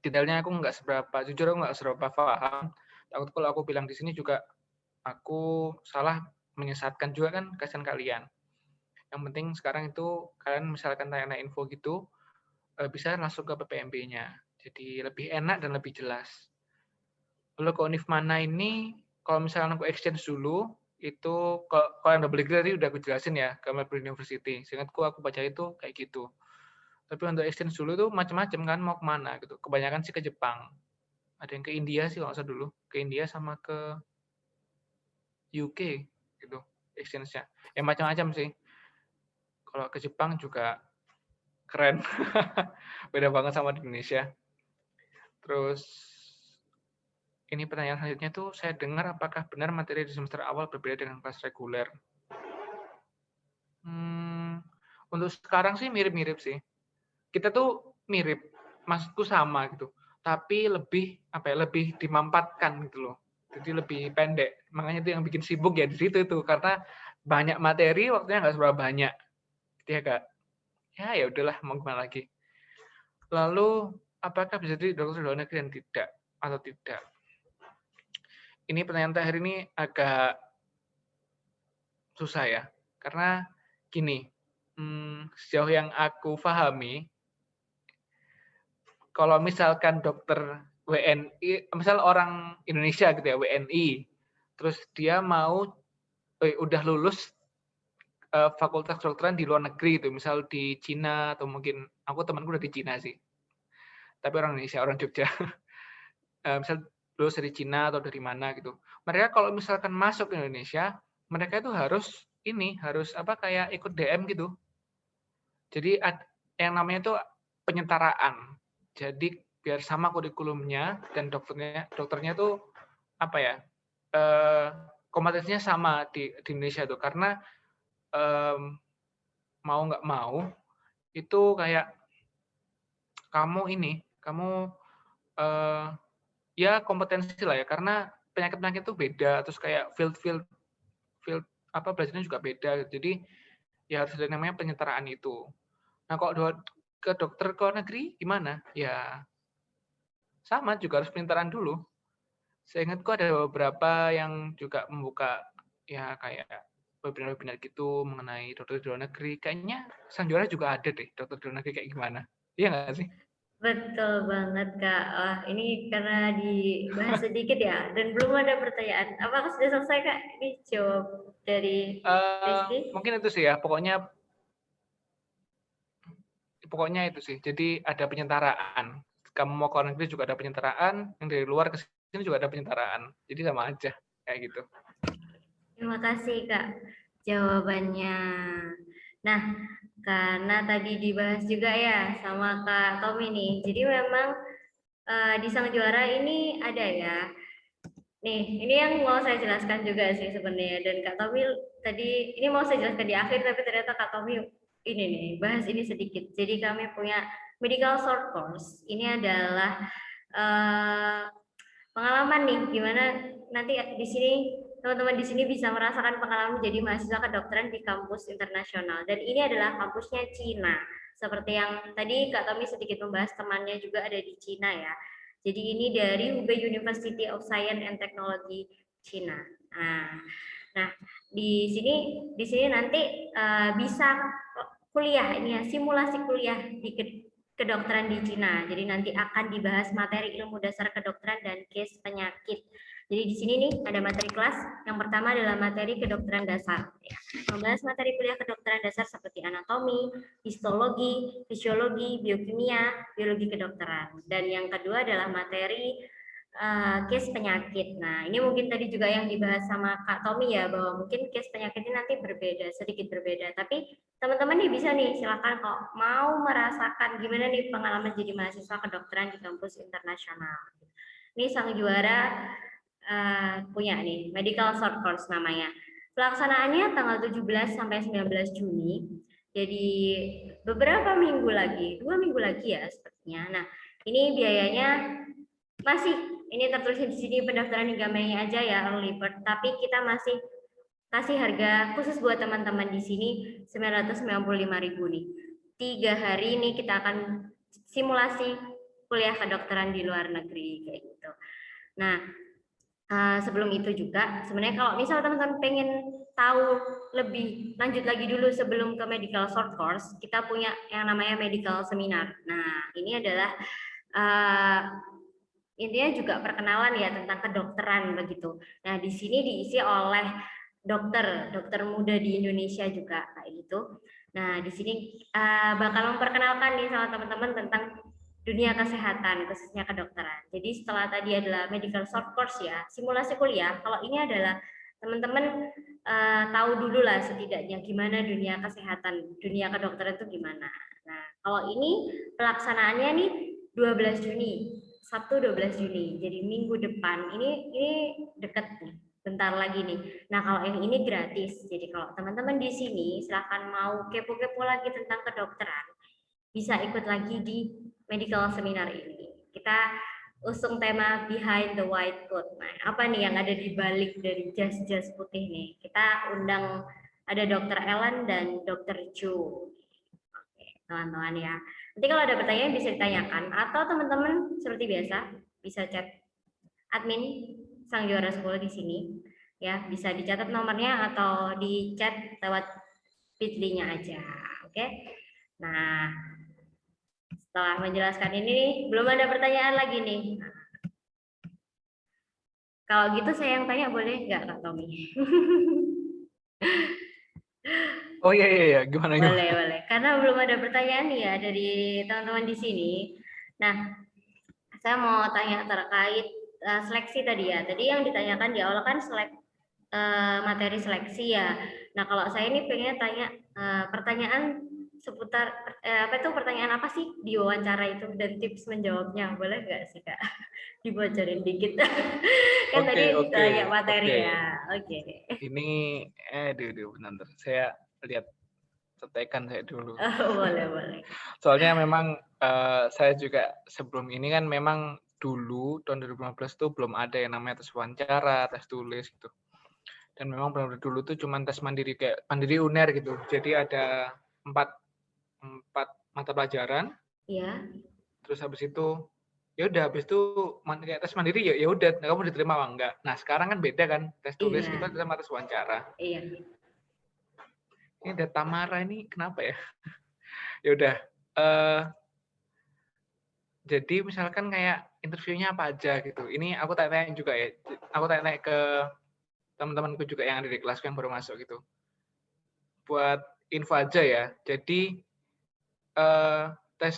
detailnya aku jujur aku nggak seberapa paham. Takut kalau aku bilang di sini juga aku salah menyesatkan juga kan kasihan kalian. Yang penting sekarang itu kalian misalkan tanya info gitu, bisa langsung ke PPMB-nya. Jadi lebih enak dan lebih jelas. Lalu ke Univ mana ini, kalau misalnya aku exchange dulu, itu kalau yang double degree tadi udah aku jelasin ya, ke Melbourne University. Seingatku aku baca itu kayak gitu. Tapi untuk exchange dulu tuh macam-macam kan, mau kemana gitu. Kebanyakan sih ke Jepang. Ada yang ke India sih kalau nggak salah dulu. Ke India sama ke UK gitu exchange-nya. Ya macam-macam sih. Kalau ke Jepang juga keren. Beda banget sama di Indonesia. Terus ini pertanyaan selanjutnya tuh, saya dengar apakah benar materi di semester awal berbeda dengan kelas reguler? Untuk sekarang sih mirip-mirip sih. Kita tuh mirip, maksudku sama gitu. Tapi lebih dimampatkan gitu loh. Jadi lebih pendek. Makanya itu yang bikin sibuk ya di situ itu karena banyak materi waktunya nggak seberapa banyak. Jadi agak ya udahlah mau gimana lagi. Lalu apakah bisa jadi dokter luar negeri dan tidak atau tidak? Ini pertanyaan terakhir ini agak susah ya. Karena gini, sejauh yang aku pahami, kalau misalkan dokter WNI, misal orang Indonesia gitu ya, WNI, terus dia udah lulus fakultas kedokteran di luar negeri itu, misal di Cina atau mungkin aku temanku udah di Cina sih, tapi orang Indonesia, orang Jogja. Misal lulus dari Cina atau dari mana gitu. Mereka kalau misalkan masuk ke Indonesia, mereka itu harus apa kayak ikut DM gitu. Jadi yang namanya itu penyetaraan. Jadi biar sama kurikulumnya dan dokternya tuh apa ya, kompetensinya sama di Indonesia tuh karena mau nggak mau itu kayak kamu ya kompetensi lah ya, karena penyakit-penyakit itu beda, terus kayak field apa belajarnya juga beda. Jadi ya harus ada namanya penyetaraan itu. Nah, kalau ke dokter ke luar negeri gimana? Ya sama juga harus penyetaraan dulu. Seingatku ada beberapa yang juga membuka ya kayak webinar-webinar gitu mengenai dokter di luar negeri. Kayaknya Sang Juara juga ada deh dokter di luar negeri kayak gimana. Iya nggak sih? Betul banget, Kak. Wah, ini karena dibahas sedikit ya, dan belum ada pertanyaan. Apakah sudah selesai, Kak? Ini jawab dari Rizky. Mungkin itu sih ya, pokoknya itu sih. Jadi ada penyetaraan. Kamu mau ke luar negeri juga ada penyetaraan, yang dari luar ke sini juga ada penyetaraan. Jadi sama aja kayak gitu. Terima kasih, Kak, jawabannya. Nah, karena tadi dibahas juga ya sama Kak Tommy nih. Jadi memang di Sang Juara ini ada ya. Nih, ini yang mau saya jelaskan juga sih sebenarnya. Dan Kak Tommy tadi, ini mau saya jelaskan di akhir, tapi ternyata Kak Tommy ini nih, bahas ini sedikit. Jadi kami punya medical short course. Ini adalah eh, pengalaman nih, gimana nanti di sini teman-teman di sini bisa merasakan pengalaman menjadi mahasiswa kedokteran di kampus internasional. Dan ini adalah kampusnya Cina. Seperti yang tadi Kak Tommy sedikit membahas, temannya juga ada di Cina ya. Jadi ini dari Hubei University of Science and Technology Cina. Nah, di sini nanti bisa kuliah ini ya, simulasi kuliah di kedokteran di Cina. Jadi nanti akan dibahas materi ilmu dasar kedokteran dan case penyakit. Jadi di sini nih ada materi kelas. Yang pertama adalah materi kedokteran dasar. Ya. Membahas materi kuliah kedokteran dasar seperti anatomi, histologi, fisiologi, biokimia, biologi kedokteran. Dan yang kedua adalah materi case penyakit. Nah, ini mungkin tadi juga yang dibahas sama Kak Tommy ya, bahwa mungkin case penyakit ini nanti berbeda, sedikit berbeda. Tapi teman-teman nih bisa nih, silakan kok mau merasakan gimana nih pengalaman jadi mahasiswa kedokteran di kampus internasional. Ini Sang Juara punya nih, Medical Short Course namanya. Pelaksanaannya tanggal 17 sampai 19 Juni. Jadi beberapa minggu lagi, 2 minggu lagi ya sepertinya. Nah, ini biayanya masih, ini tertulis di sini pendaftaran hingga Mei aja ya early bird, tapi kita masih kasih harga khusus buat teman-teman di sini 995.000 nih. 3 hari ini kita akan simulasi kuliah kedokteran di luar negeri kayak gitu. Nah, sebelum itu juga sebenarnya kalau misal teman-teman pengen tahu lebih lanjut lagi dulu sebelum ke medical short course, kita punya yang namanya medical seminar. Nah, ini adalah intinya juga perkenalan ya tentang kedokteran begitu. Nah, di sini diisi oleh dokter muda di Indonesia juga kayak gitu. Nah, di sini bakal memperkenalkan nih sama teman-teman tentang dunia kesehatan khususnya kedokteran. Jadi setelah tadi adalah medical short course ya, simulasi kuliah. Kalau ini adalah teman-teman tahu dulu lah setidaknya gimana dunia kesehatan, dunia kedokteran itu gimana. Nah, kalau ini pelaksanaannya nih 12 Juni. Sabtu 12 Juni, jadi minggu depan. Ini dekat nih, bentar lagi nih. Nah, kalau yang ini gratis. Jadi kalau teman-teman di sini silahkan mau kepo-kepo lagi tentang kedokteran, bisa ikut lagi di medical seminar ini. Kita usung tema Behind the White Coat. Nah, apa nih yang ada di balik dari jas-jas putih nih? Kita undang ada Dr. Ellen dan Dr. Chu. Oke, teman-teman ya. Nanti kalau ada pertanyaan bisa ditanyakan atau teman-teman seperti biasa bisa chat admin Sang Juara School di sini ya, bisa dicatat nomornya atau di chat lewat Bitly-nya aja. Oke. Nah, setelah menjelaskan ini belum ada pertanyaan lagi nih. Nah, kalau gitu saya yang tanya boleh nggak Kak Tommy? Oh iya, gimana? Boleh. Karena belum ada pertanyaan ya dari teman-teman di sini. Nah, saya mau tanya terkait seleksi tadi ya. Tadi yang ditanyakan di awal kan materi seleksi ya. Nah, kalau saya ini pengen tanya pertanyaan seputar pertanyaan apa sih di wawancara itu dan tips menjawabnya, boleh nggak sih Kak? Dibocorin dikit. Kan tadi tanya materi ya. Oke. Ini bentar. Saya lihat contekan saya dulu. Oh, boleh boleh. Soalnya memang, saya juga sebelum ini kan memang dulu tahun 2015 tuh belum ada yang namanya tes wawancara, tes tulis gitu. Dan memang benar-benar dulu tuh cuman tes mandiri kayak mandiri UNER gitu. Jadi ada 4 4 mata pelajaran, Iya, terus habis itu ya udah habis itu kayak tes mandiri ya udah kamu diterima apa enggak. Nah, sekarang kan beda kan, tes tulis iya, kita sama tes wawancara. iya. Ini ada Tamara ini kenapa ya? Ya udah, eee jadi misalkan kayak interviewnya apa aja gitu. Ini aku tanya-tanya juga ya, aku tanya-tanya ke teman-temanku juga yang ada di kelasku yang baru masuk gitu. Buat info aja ya. Jadi eh, tes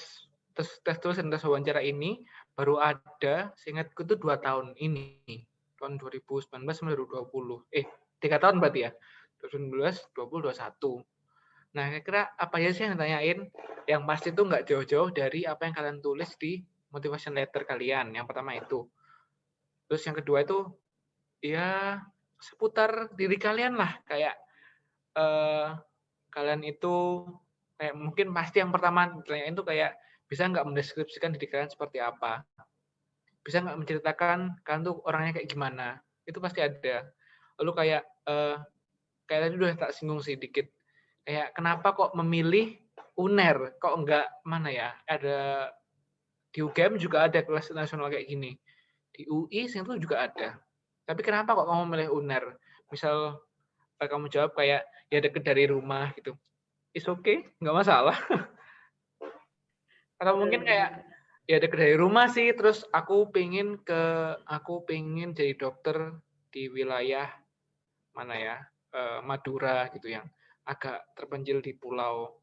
tes tulis dan tes wawancara ini baru ada, seingatku tuh 2 tahun ini, tahun 2019 sampai 2020. 3 tahun berarti ya. 2019, 20, 21. Nah, kira-kira apa aja sih yang ditanyain? Yang pasti itu nggak jauh-jauh dari apa yang kalian tulis di motivation letter kalian. Yang pertama itu. Terus yang kedua itu ya seputar diri kalian lah. Kayak eh, kalian itu kayak mungkin pasti yang pertama ditanyain itu kayak bisa nggak mendeskripsikan diri kalian seperti apa? Bisa nggak menceritakan kalian tuh orangnya kayak gimana? Itu pasti ada. Lalu kayak tadi udah tak singgung sih dikit. Kayak kenapa kok memilih UNER? Kok enggak mana ya? Ada di UGM juga ada kelas nasional kayak gini. Di UI itu juga ada. Tapi kenapa kok kamu milih UNER? Misal kamu jawab kayak ya deket dari rumah gitu. It's okay, nggak masalah. Atau Boleh mungkin kayak boleh. ya deket dari rumah sih, terus aku pengen jadi dokter di wilayah mana ya, Madura gitu yang agak terpencil di pulau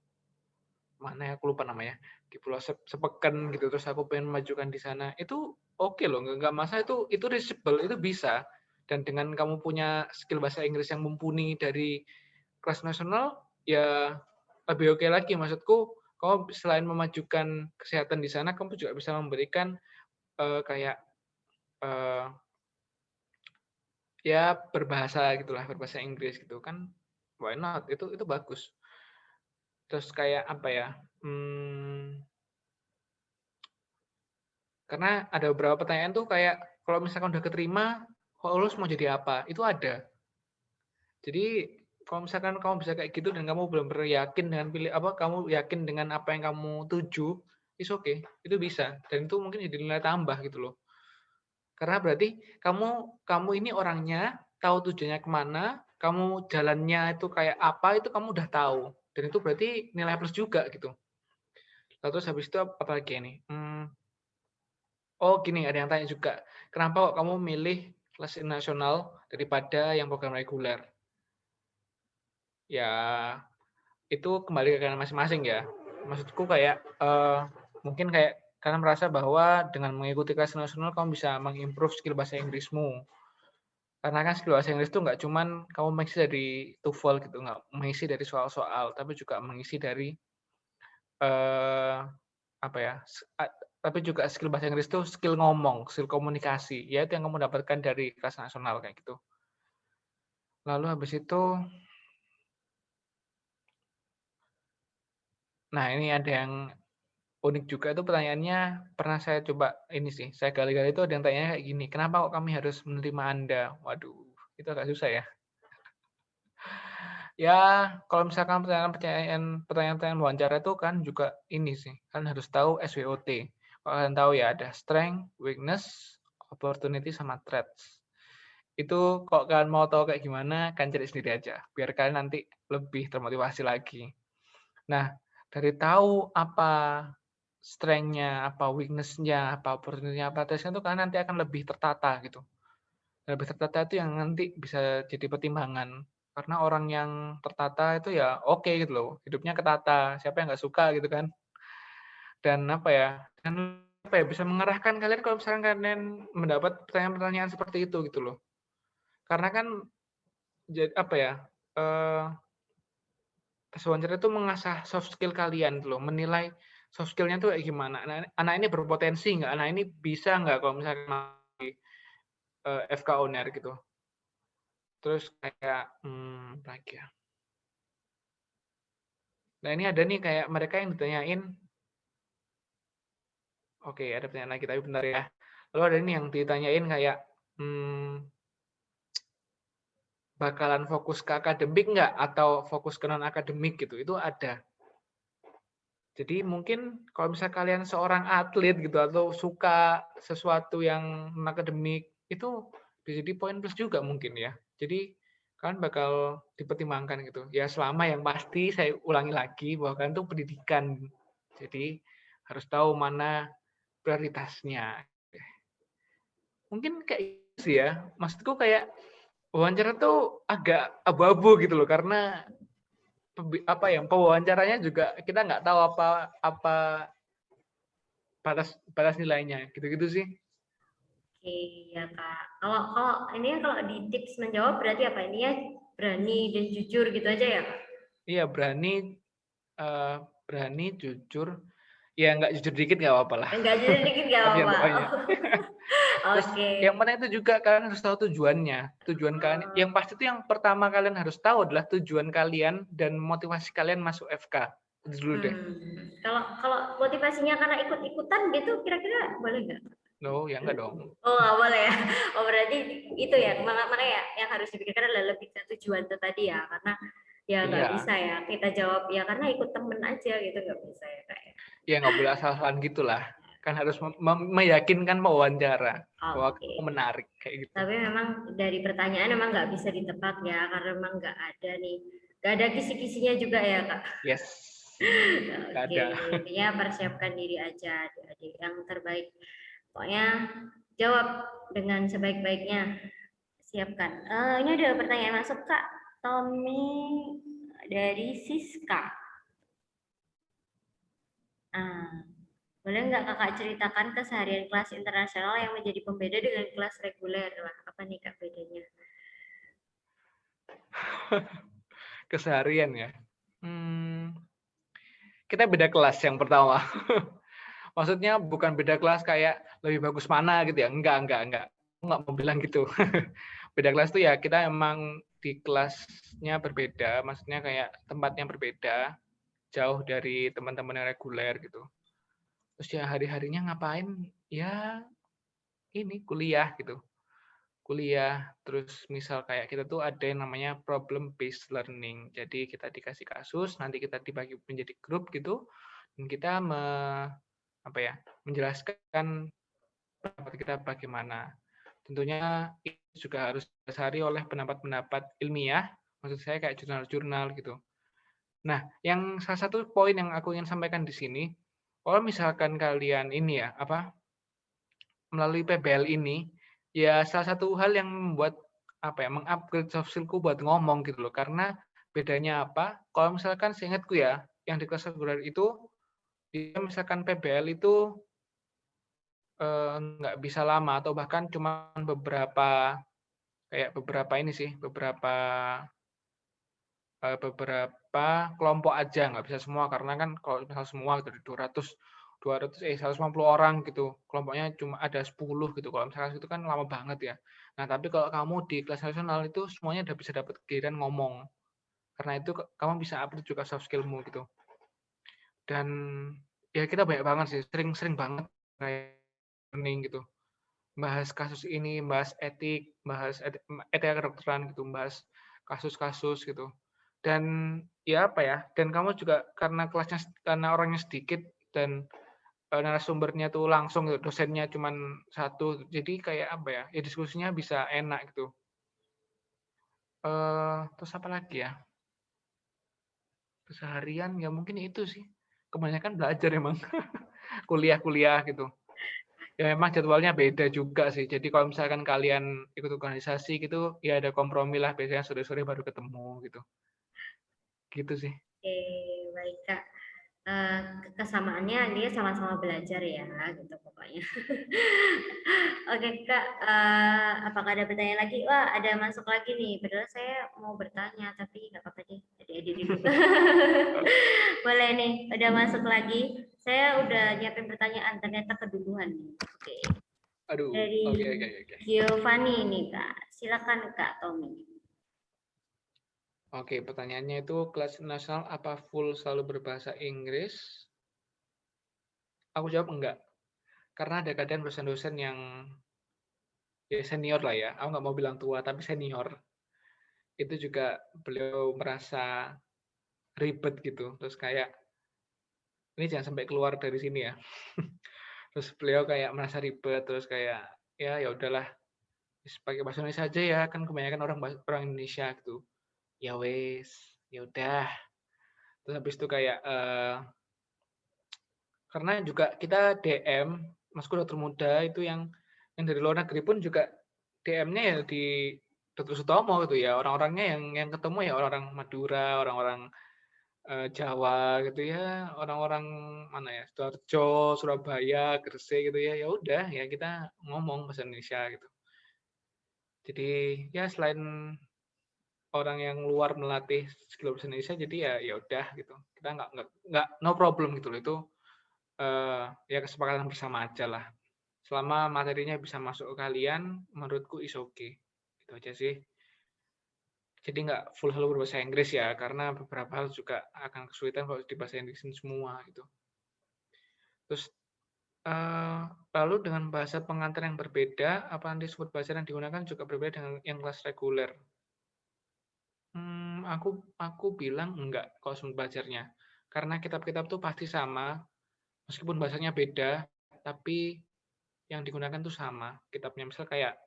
mana ya, aku lupa namanya, di Pulau Sepeken gitu, terus aku pengen memajukan di sana. Itu oke loh, nggak masalah, itu reachable, itu bisa. Dan dengan kamu punya skill bahasa Inggris yang mumpuni dari kelas nasional, ya lebih oke lagi. Maksudku, kamu selain memajukan kesehatan di sana, kamu juga bisa memberikan kayak eh, ya berbahasa gitulah, berbahasa Inggris gitu kan. Why not? Itu bagus. Terus kayak apa ya? Hmm, Karena ada beberapa pertanyaan tuh kayak kalau misalkan udah keterima, kok lulus mau jadi apa? Itu ada. Jadi kalau misalkan kamu bisa kayak gitu dan kamu belum yakin dengan pilih apa, kamu yakin dengan apa yang kamu tuju, is okay, itu bisa. Dan itu mungkin jadi nilai tambah gitu loh. Karena berarti kamu kamu ini orangnya tahu tujuannya kemana, kamu jalannya itu kayak apa, itu kamu udah tahu. Dan itu berarti nilai plus juga gitu. Lalu terus habis itu apa lagi ini? Oh gini, ada yang tanya juga, kenapa kok kamu milih kelas nasional daripada yang program reguler? Ya, itu kembali ke kalian masing-masing ya. Maksudku kayak, mungkin kayak kalian merasa bahwa dengan mengikuti kelas nasional kamu bisa mengimprove skill bahasa Inggrismu. Karena kan skill bahasa Inggris itu nggak cuman kamu mengisi dari TOEFL gitu, nggak mengisi dari soal-soal, tapi juga mengisi dari eh, apa ya? Tapi juga skill bahasa Inggris itu skill ngomong, skill komunikasi. Ya itu yang kamu dapatkan dari kelas nasional kayak gitu. Lalu habis itu, nah ini ada yang unik juga itu pertanyaannya pernah saya coba ini sih, saya gali-gali itu ada yang tanya kayak gini, kenapa kok kami harus menerima Anda? Waduh, itu agak susah ya. Ya, kalau misalkan pertanyaan-pertanyaan wawancara itu kan juga ini sih, kan harus tahu SWOT. Kalau kalian tahu ya ada strength, weakness, opportunity, sama threats. Itu kalau kalian mau tahu kayak gimana, kalian cari sendiri aja. Biar kalian nanti lebih termotivasi lagi. Nah, dari tahu apa strength-nya, apa weakness-nya, apa opportunity-nya, apa threats-nya itu kalian nanti akan lebih tertata gitu. Lebih tertata itu yang nanti bisa jadi pertimbangan. Karena orang yang tertata itu ya oke gitu loh, hidupnya ketata, siapa yang nggak suka gitu kan. Dan apa ya, bisa mengarahkan kalian kalau misalkan kalian mendapat pertanyaan-pertanyaan seperti itu gitu loh. Karena kan apa ya, eee, tes wawancara itu mengasah soft skill kalian gitu loh, menilai soft skill-nya tuh kayak gimana. Anak ini berpotensi nggak, anak ini bisa nggak kalau misalkan di, FK Uner gitu. Terus kayak, apalagi ya, Nah, ini ada nih kayak mereka yang ditanyain, oke, ada pertanyaan lagi, tapi bentar ya. Lalu ada nih yang ditanyain kayak, bakalan fokus ke akademik nggak? Atau fokus ke non-akademik gitu, itu ada. Jadi mungkin kalau misalnya kalian seorang atlet gitu, atau suka sesuatu yang non-akademik, itu bisa jadi poin plus juga mungkin ya. Jadi kalian bakal dipertimbangkan gitu. Ya selama yang pasti saya ulangi lagi bahwa kalian tuh pendidikan. Jadi harus tahu mana prioritasnya. Mungkin kayak gitu sih ya. Maksudku kayak wawancara tuh agak abu-abu gitu loh karena apa ya, pewawancaranya juga kita nggak tahu apa batas nilainya gitu-gitu sih. Oke, ya Kak. Kalau kalau ini kalau di tips menjawab berarti apa? Ini ya berani dan jujur gitu aja ya, Kak? Iya, berani jujur, ya nggak jujur dikit nggak apa-apa lah. Enggak jujur dikit nggak Tapi yang apa-apa. pokoknya. Terus Oke. yang mana itu juga kalian harus tahu tujuannya. Tujuan kalian yang pasti itu yang pertama kalian harus tahu adalah tujuan kalian dan motivasi kalian masuk FK. Itu dulu deh. Kalau kalau motivasinya karena ikut-ikutan gitu, kira-kira boleh nggak? No, ya enggak dong. Oh, nggak boleh ya. Oh, berarti itu ya, mana ya yang harus dipikirkan adalah lebih ke tujuan itu tadi ya, karena ya nggak Iya. bisa ya kita jawab ya karena ikut temen aja gitu, nggak bisa ya Kak ya. Ya nggak boleh asal-asalan gitulah. Kan harus meyakinkan pewawancara bahwa Oke. kamu menarik kayak gitu. Tapi memang dari pertanyaan memang nggak bisa ditebak ya, karena memang nggak ada nih, nggak ada kisi-kisinya juga ya Kak. Yes. Nggak Oke, ada. intinya persiapkan diri aja, adik-adik yang terbaik. Pokoknya jawab dengan sebaik-baiknya. Siapkan. Ini ada pertanyaan masuk Kak. Tommy dari Siska. Boleh nggak Kakak ceritakan keseharian kelas internasional yang menjadi pembeda dengan kelas reguler? Wah, apa nih Kak bedanya? Keseharian ya. Kita beda kelas yang pertama. Maksudnya bukan beda kelas kayak lebih bagus mana gitu ya. Enggak. Aku nggak mau bilang gitu. Beda kelas tuh ya kita emang di kelasnya berbeda. Maksudnya kayak tempatnya berbeda. Jauh dari teman-teman yang reguler gitu. Terus ya hari-harinya ngapain? Ya ini kuliah gitu. Kuliah, terus misal kayak kita tuh ada yang namanya problem based learning. Jadi kita dikasih kasus, nanti kita dibagi menjadi grup gitu, dan kita menjelaskan pendapat kita bagaimana. Tentunya itu juga harus didasari oleh pendapat-pendapat ilmiah, maksud saya kayak jurnal-jurnal gitu. Nah, yang salah satu poin yang aku ingin sampaikan di sini, kalau misalkan kalian ini ya, melalui PBL ini, ya salah satu hal yang membuat meng-upgrade soft skill-ku buat ngomong gitu loh. Karena bedanya apa? Kalau misalkan seingatku ya, yang di kelas reguler itu dia misalkan PBL itu nggak bisa lama atau bahkan cuma beberapa ini sih, beberapa kelompok aja, nggak bisa semua karena kan kalau misal semua dari 150 orang gitu, kelompoknya cuma ada 10 gitu, kalau misalkan itu kan lama banget ya. Nah, tapi kalau kamu di kelas nasional itu semuanya udah bisa dapat giliran ngomong, karena itu kamu bisa update juga soft skill-mu gitu. Dan ya kita banyak banget sih, sering banget kayak learning gitu. Bahas kasus ini, bahas etika kedokteran gitu, bahas kasus-kasus gitu. Dan ya dan kamu juga karena orangnya sedikit dan narasumbernya tuh langsung gitu, dosennya cuman satu, jadi kayak ya diskusinya bisa enak gitu. Terus apa lagi ya? Keseharian ya mungkin itu sih. Kebanyakan belajar emang. Kuliah gitu. Ya memang jadwalnya beda juga sih. Jadi kalau misalkan kalian ikut organisasi gitu, ya ada kompromi lah. Biasanya sore-sore baru ketemu gitu. Gitu sih. Oke, baik Kak. Kesamaannya dia sama-sama belajar ya, gitu pokoknya. Oke Kak, apakah ada pertanyaan lagi? Wah, ada masuk lagi nih. Padahal saya mau bertanya, tapi nggak apa-apa deh. Jadi dulu. Boleh nih, udah masuk lagi. Saya udah nyiapin pertanyaan, ternyata keduluan nih. Oke. Aduh, Dari oke. Giovanni nih Kak. Silakan Kak Tommy. Oke, pertanyaannya itu kelas nasional apa full selalu berbahasa Inggris? Aku jawab enggak, karena ada kadang dosen-dosen yang ya senior lah ya, aku nggak mau bilang tua, tapi senior. Itu juga beliau merasa ribet gitu, terus kayak, ini jangan sampai keluar dari sini ya. Terus beliau kayak merasa ribet, terus kayak, ya udahlah, pakai bahasa Indonesia aja ya, kan kebanyakan orang Indonesia gitu. Ya wes, ya udah. Terus habis itu kayak, karena juga kita DM, Masku Dokter Muda itu yang dari luar negeri pun juga DM-nya ya di Dr. Sutomo gitu ya, orang-orangnya yang ketemu ya orang-orang Madura, orang-orang Jawa gitu ya, orang-orang mana ya, Sidoarjo, Surabaya, Gresik gitu ya. Ya udah ya kita ngomong bahasa Indonesia gitu. Jadi ya selain orang yang luar melatih skill bahasa Indonesia, jadi ya udah gitu. Kita nggak no problem gitu loh itu ya kesepakatan bersama aja lah. Selama materinya bisa masuk ke kalian, menurutku is okay. Itu aja sih. Jadi nggak full selalu berbahasa Inggris ya, karena beberapa hal juga akan kesulitan kalau di bahasa Inggrisin semua gitu. Terus lalu dengan bahasa pengantar yang berbeda, apa yang disebut bahasa yang digunakan juga berbeda dengan yang kelas reguler? Aku bilang enggak kalau sebelum belajarnya. Karena kitab-kitab tuh pasti sama, meskipun bahasanya beda, tapi yang digunakan tuh sama. Kitabnya misal kayak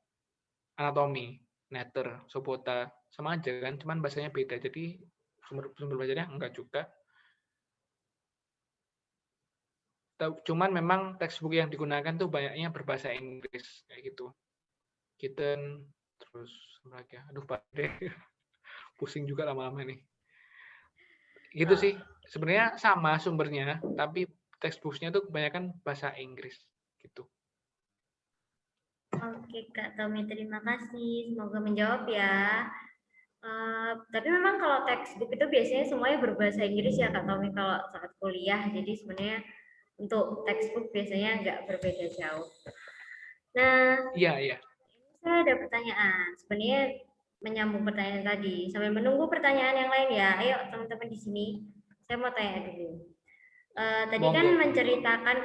anatomi, Nether, Sobota, sama aja kan, cuman bahasanya beda. Jadi sumber belajarnya enggak juga. Cuman memang textbook yang digunakan tuh banyaknya berbahasa Inggris kayak gitu. Kitten, terus apa lagi ya? Aduh, Pak deh. Pusing juga lama-lama nih. Gitu sih. Oh, Sebenarnya sama sumbernya, tapi textbook-nya tuh kebanyakan bahasa Inggris gitu. oke Kak Tommy, terima kasih. Semoga menjawab ya. Tapi memang kalau textbook itu biasanya semuanya berbahasa Inggris ya Kak Tommy kalau saat kuliah. Jadi sebenarnya untuk textbook biasanya nggak berbeda jauh. Nah, Iya, iya. saya ada pertanyaan. Sebenarnya menyambung pertanyaan tadi. Sambil menunggu pertanyaan yang lain ya. Ayo teman-teman di sini. Saya mau tanya dulu. Tadi kan Monggo. menceritakan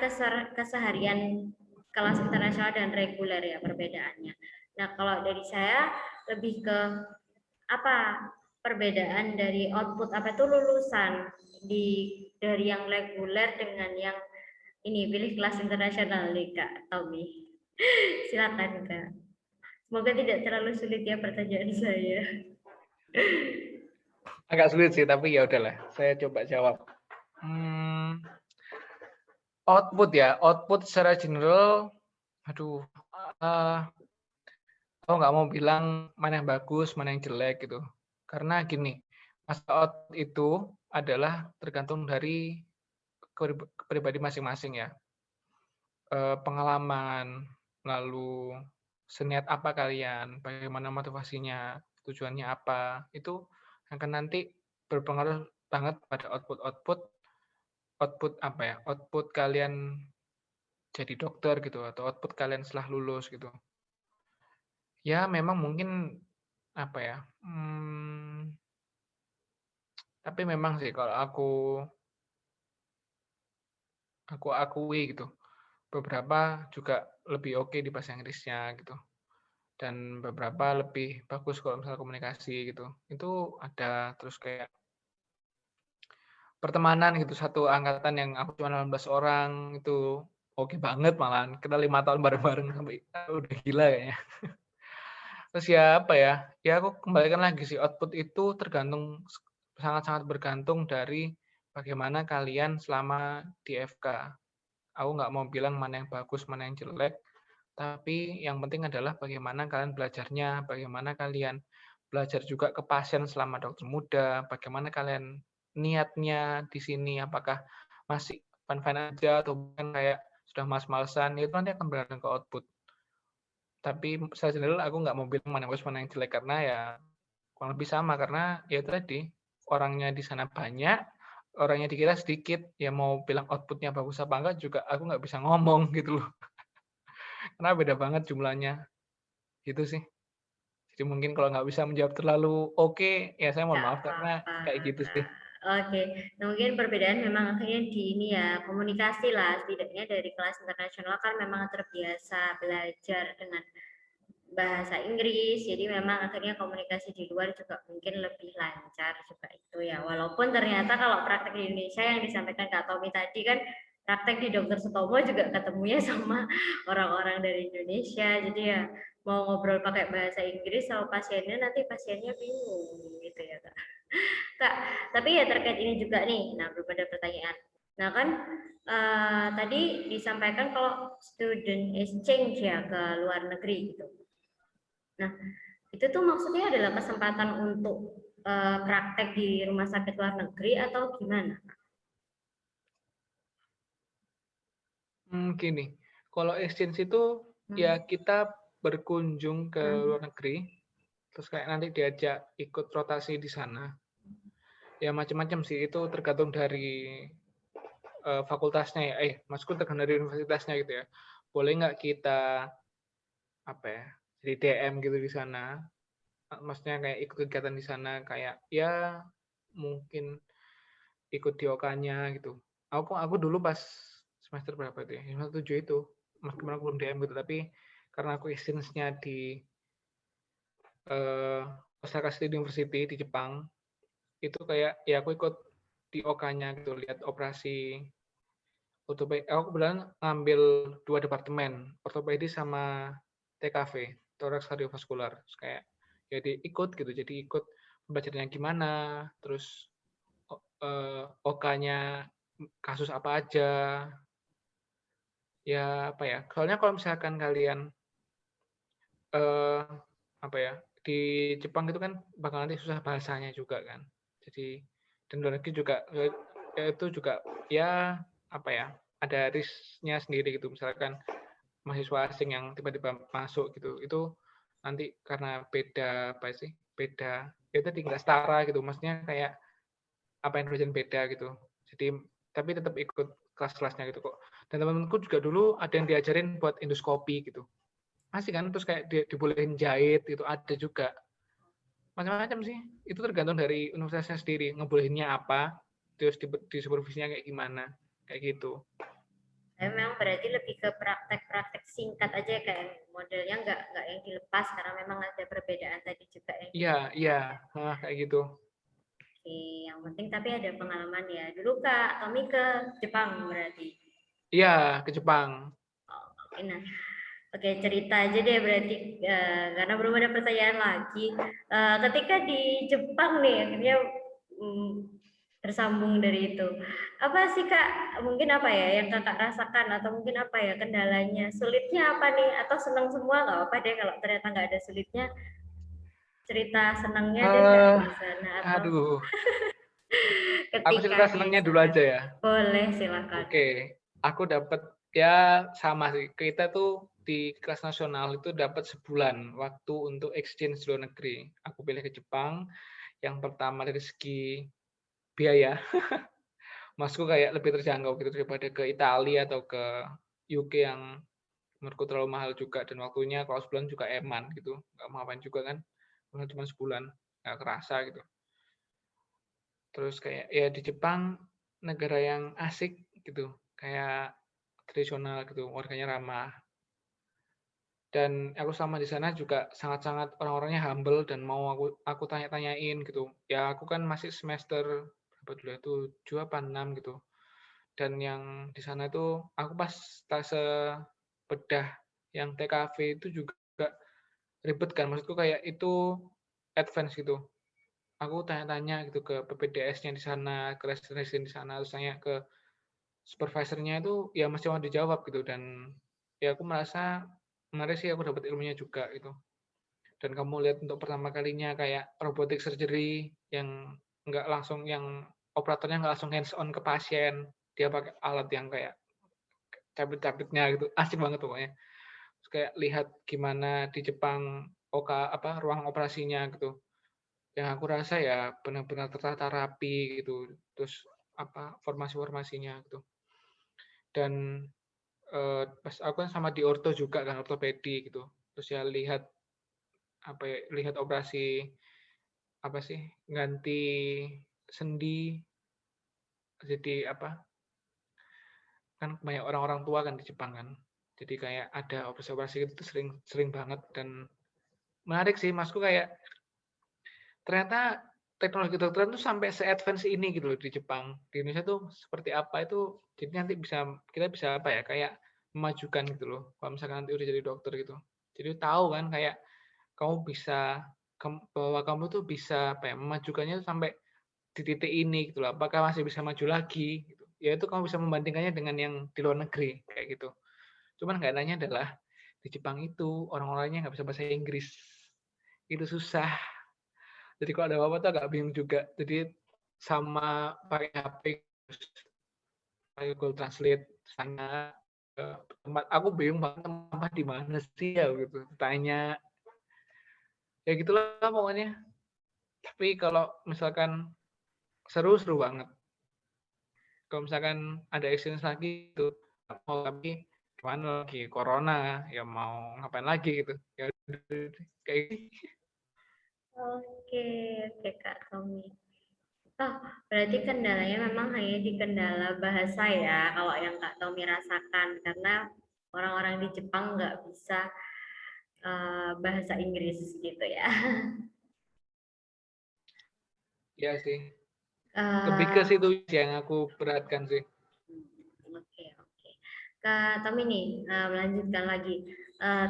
keseharian kelas internasional dan reguler ya perbedaannya. Nah, kalau dari saya lebih ke apa perbedaan dari output apa itu lulusan di dari yang reguler dengan yang ini pilih kelas internasional nih Kak Tommy. Silakan Kak. Semoga tidak terlalu sulit ya pertanyaan saya. Agak sulit sih, tapi ya udahlah. Saya coba jawab. Output ya, output secara general, aduh, aku nggak mau bilang mana yang bagus, mana yang jelek gitu. Karena gini, masalah output itu adalah tergantung dari pribadi masing-masing ya. Pengalaman, lalu seniat apa kalian, bagaimana motivasinya, tujuannya apa, itu akan nanti berpengaruh banget pada output apa ya, output kalian jadi dokter gitu, atau output kalian setelah lulus gitu. Ya memang mungkin apa ya, tapi memang sih kalau aku akui gitu, beberapa juga lebih oke di bahasa Inggrisnya gitu. Dan beberapa lebih bagus kalau misalnya komunikasi gitu. Itu ada, terus kayak pertemanan gitu, satu angkatan yang aku cuma 18 orang, itu oke banget malahan. Kita 5 tahun bareng-bareng sampai udah gila kayaknya. Terus ya apa ya, ya aku kembalikan lagi sih, output itu tergantung, sangat-sangat bergantung dari bagaimana kalian selama di FK. Aku nggak mau bilang mana yang bagus, mana yang jelek, tapi yang penting adalah bagaimana kalian belajarnya, bagaimana kalian belajar juga ke pasien selama dokter muda, bagaimana kalian niatnya di sini, apakah masih fun-fun aja atau bukan kayak sudah males-malesan, itu nanti akan bergantung ke output. Tapi secara general aku nggak mau bilang mana yang bagus, mana yang jelek, karena ya kurang lebih sama, karena ya itu tadi, orangnya di sana banyak, orangnya di kita sedikit, ya mau bilang outputnya bagus apa enggak juga aku nggak bisa ngomong gitu loh. Karena beda banget jumlahnya, gitu sih. Jadi mungkin kalau nggak bisa menjawab terlalu oke, ya saya mohon Nggak maaf karena apa-apa, kayak gitu sih. Kak. Oke, nah mungkin perbedaan memang akhirnya di ini ya, komunikasi lah, setidaknya dari kelas internasional kan memang terbiasa belajar dengan bahasa Inggris, jadi memang akhirnya komunikasi di luar juga mungkin lebih lancar juga itu ya. Walaupun ternyata kalau praktek di Indonesia yang disampaikan Kak Tommy tadi kan praktek di Dokter Sutomo juga ketemunya sama orang-orang dari Indonesia, jadi ya mau ngobrol pakai bahasa Inggris sama pasiennya nanti pasiennya bingung gitu ya Kak. Kak, tapi ya terkait ini juga nih, nah belum ada pertanyaan. Nah kan tadi disampaikan kalau student exchange ya ke luar negeri gitu. Nah, itu tuh maksudnya adalah kesempatan untuk praktek di rumah sakit luar negeri atau gimana? Gini, kalau exchange itu ya Hmm. kita berkunjung ke Hmm. luar negeri, terus kayak nanti diajak ikut rotasi di sana. Ya macam-macam sih, itu tergantung dari fakultasnya ya. Maksudku tergantung dari universitasnya gitu ya. Boleh nggak kita apa ya, jadi DM gitu di sana? Maksudnya kayak ikut kegiatan di sana kayak ya mungkin ikut di OK-nya gitu. Aku dulu pas semester berapa itu ya? Semester 7 itu. Meskipun aku belum DM gitu, tapi karena aku exchange-nya di Osaka State University di Jepang, itu kayak ya aku ikut di OK-nya gitu, lihat operasi ortopedi. Aku kebetulan ngambil 2 departemen, ortopedi sama TKV, thorax cardiovascular. Terus kayak jadi ikut gitu, jadi ikut pembelajarannya gimana, terus OK-nya kasus apa aja, ya apa ya, soalnya kalau misalkan kalian, eee, apa ya, di Jepang itu kan bakal nanti susah bahasanya juga kan. Jadi dan luar negeri juga, itu juga ya, apa ya, ada risk-nya sendiri gitu. Misalkan mahasiswa asing yang tiba-tiba masuk gitu, itu nanti karena beda apa sih, beda ya tadi nggak setara gitu, maksudnya kayak apa yang pelajaran beda gitu. Jadi tapi tetap ikut kelas-kelasnya gitu kok. Dan teman-temanku juga dulu ada yang diajarin buat endoskopi gitu. Asik kan, terus kayak dibolehin jahit gitu, ada juga. Macam-macam sih. Itu tergantung dari universitasnya sendiri, ngebolehinnya apa, terus di supervisinya kayak gimana, kayak gitu. Saya memang berarti lebih ke praktek-praktek singkat aja ya, kayak modelnya nggak yang dilepas karena memang ada perbedaan tadi juga yang Iya, iya, kayak gitu. Oke, yang penting tapi ada pengalaman ya. Dulu Kak Tommy ke Jepang berarti. Iya, ke Jepang. Oke, nah, oke cerita aja deh berarti karena belum ada pertanyaan lagi. Ketika di Jepang nih akhirnya mm, tersambung dari itu. Apa sih Kak? Mungkin apa ya yang Kakak rasakan atau mungkin apa ya kendalanya? Sulitnya apa nih? Atau senang semua nggak apa deh kalau ternyata nggak ada sulitnya. Cerita senangnya deh Kak eh di sana atau aduh, aku ketika cerita di senangnya dulu sana. aja ya. Boleh silakan. Oke, aku dapat ya sama sih. Kita tuh di kelas nasional itu dapat sebulan waktu untuk exchange luar negeri. Aku pilih ke Jepang. Yang pertama dari segi biaya, maksudku kayak lebih terjangkau gitu daripada ke Italia atau ke UK yang menurutku terlalu mahal juga dan waktunya kalau sebulan juga eman gitu, nggak mau ngapain juga kan, cuma sebulan, nggak kerasa gitu. Terus kayak ya di Jepang negara yang asik gitu, kayak tradisional gitu, warganya ramah. Dan aku sama di sana juga sangat-sangat orang-orangnya humble dan mau aku tanya-tanyain gitu. Ya aku kan masih semester berapa dulu ya, 7 apa 6 gitu. Dan yang di sana itu aku pas tase bedah yang TKV itu juga ribet kan, maksudku kayak itu advance gitu. Aku tanya-tanya gitu ke PPDS-nya di sana, ke resident di sana, terus tanya ke supervisornya itu ya masih mau dijawab gitu dan ya aku merasa menarik sih aku dapat ilmunya juga gitu. Dan kamu lihat untuk pertama kalinya kayak robotic surgery yang nggak langsung yang operatornya nggak langsung hands on ke pasien, dia pakai alat yang kayak cabit-cabitnya gitu, asik banget pokoknya. Terus kayak lihat gimana di Jepang ruang operasinya gitu. Yang aku rasa ya benar-benar tertata rapi gitu, terus formasi-formasinya gitu. Dan pas aku kan sama di orto juga kan, ortopedi gitu. Terus ya lihat apa ya, lihat operasi apa sih, ganti sendi, jadi apa, kan banyak orang-orang tua kan di Jepang kan. Jadi kayak ada operasi-operasi itu tuh sering sering banget dan menarik sih, Masku, kayak ternyata teknologi kedokteran tuh sampai se-advance ini gitu loh di Jepang. Di Indonesia tuh seperti apa itu, jadi nanti kita bisa apa ya, kayak memajukan gitu loh, kalau misalkan nanti udah jadi dokter gitu. Jadi tahu kan kayak kamu bisa bahwa kamu tuh bisa apa ya, memajukannya sampai di titik ini gitu loh, apakah masih bisa maju lagi gitu. Ya itu kamu bisa membandingkannya dengan yang di luar negeri kayak gitu. Cuman nggak enaknya adalah di Jepang itu orang-orangnya nggak bisa bahasa Inggris. Itu susah. Jadi kalau ada apa-apa tuh agak bingung juga. Jadi sama pakai HP, pakai Google Translate sana ke tempat aku bingung banget tempat di mana sih ya gitu. Tanya ya gitulah pokoknya. Tapi kalau misalkan seru banget. Kalau misalkan ada experience lagi itu mau, tapi gimana lagi corona ya mau ngapain lagi gitu. Ya udah kayak gitu. Oke, oke Kak Tommy. Oh, berarti kendalanya memang hanya di kendala bahasa ya, kalau yang Kak Tommy rasakan, karena orang-orang di Jepang nggak bisa bahasa Inggris gitu ya. Iya sih. Lebih ke Eh, situ sih yang aku beratkan sih. oke, oke. Kak Tommy nih, melanjutkan lagi.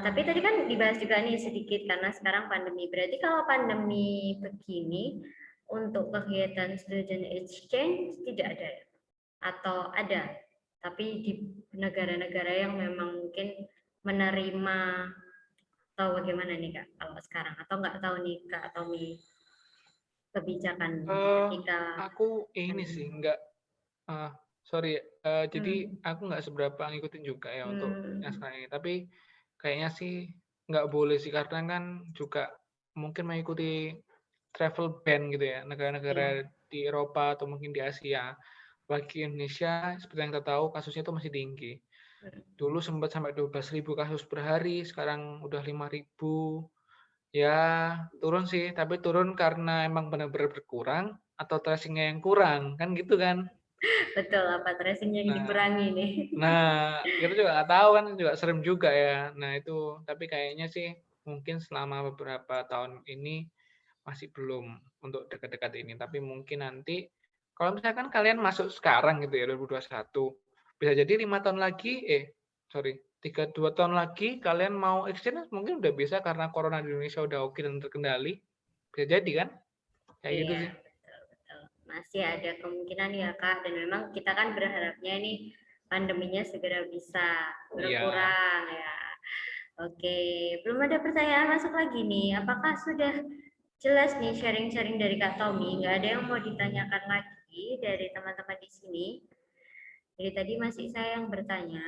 Tapi tadi kan dibahas juga nih sedikit karena sekarang pandemi. Berarti kalau pandemi begini, untuk kegiatan student exchange tidak ada ya? Atau ada, tapi di negara-negara yang memang mungkin menerima, atau bagaimana nih Kak kalau sekarang, atau nggak tahu nih Kak Tommy kebijakan Eh, ketika aku ini pandemi. sih nggak, eh, sorry, jadi Hmm. aku nggak seberapa ngikutin juga ya untuk yang Hmm. sekarang ini. Tapi kayaknya sih nggak boleh sih karena kan juga mungkin mengikuti travel ban gitu ya, Iya. negara-negara di Eropa atau mungkin di Asia. Bagi Indonesia, seperti yang kita tahu kasusnya itu masih tinggi. Hmm. Dulu sempat sampai 12.000 kasus per hari, sekarang udah 5.000. Ya, turun sih, tapi turun karena emang benar-benar berkurang atau tracing-nya yang kurang, kan gitu kan. Betul, apa tracing yang Nah dikurangi nih. nah, kita juga nggak tahu kan, juga serem juga ya. Nah itu, tapi kayaknya sih mungkin selama beberapa tahun ini masih belum untuk dekat-dekat ini, tapi mungkin nanti kalau misalkan kalian masuk sekarang gitu ya, 2021, bisa jadi 5 tahun lagi, sorry, 2 tahun lagi kalian mau exchange mungkin udah bisa karena corona di Indonesia udah oke dan terkendali. Bisa jadi kan? Kayak gitu Iya, sih. betul, betul. Masih ada kemungkinan ya Kak, dan memang kita kan berharapnya nih pandeminya segera bisa Iya. berkurang ya. Oke, belum ada pertanyaan masuk lagi nih. Apakah sudah jelas nih sharing-sharing dari Kak Tommy? Nggak ada yang mau ditanyakan lagi dari teman-teman di sini. Jadi tadi masih saya yang bertanya.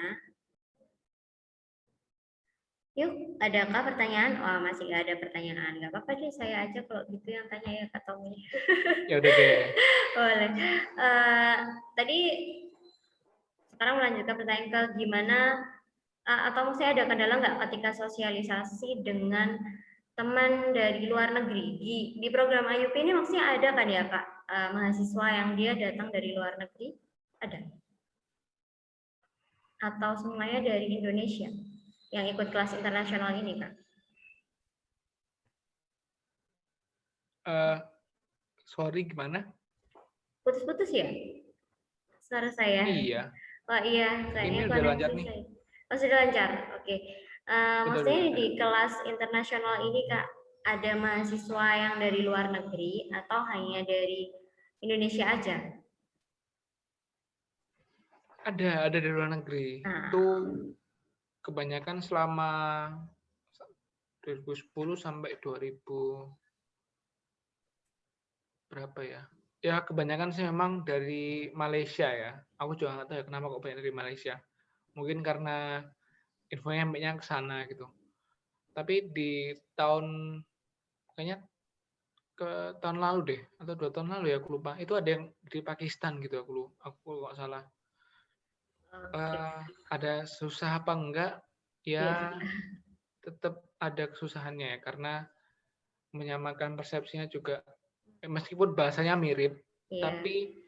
Yuk, adakah pertanyaan? Oh, masih nggak ada pertanyaan. Nggak apa-apa deh, saya aja kalau gitu yang tanya ya Kak Tommy. Ya udah deh. Boleh. Eh, Tadi sekarang melanjutkan pertanyaan ke gimana, atau maksudnya ada kendala nggak ketika sosialisasi dengan teman dari luar negeri di program IUP ini, maksudnya ada kan ya Kak, mahasiswa yang dia datang dari luar negeri, ada, atau semuanya dari Indonesia yang ikut kelas internasional ini Kak? Eh, sorry gimana? Putus-putus ya suara saya? Iya, Oh iya, ini kayaknya udah lancar koneksi nih. saya. Oh sudah lancar, oke. Udah Maksudnya lancar. di kelas internasional ini Kak, ada mahasiswa yang dari luar negeri atau hanya dari Indonesia aja? Ada dari luar negeri. Itu Nah, kebanyakan selama 2010 sampai 2000 berapa ya? Ya kebanyakan sih memang dari Malaysia ya. Aku juga nggak tahu ya kenapa kok banyak dari Malaysia. Mungkin karena infonya sampainya ke sana gitu. Tapi di tahun kayaknya tahun lalu deh atau 2 tahun lalu ya aku lupa. Itu ada yang di Pakistan gitu aku nggak salah. oke. Ada susah apa enggak? Iya, Ya tetap ada kesusahannya ya karena menyamakan persepsinya juga. Meskipun bahasanya mirip, Iya. tapi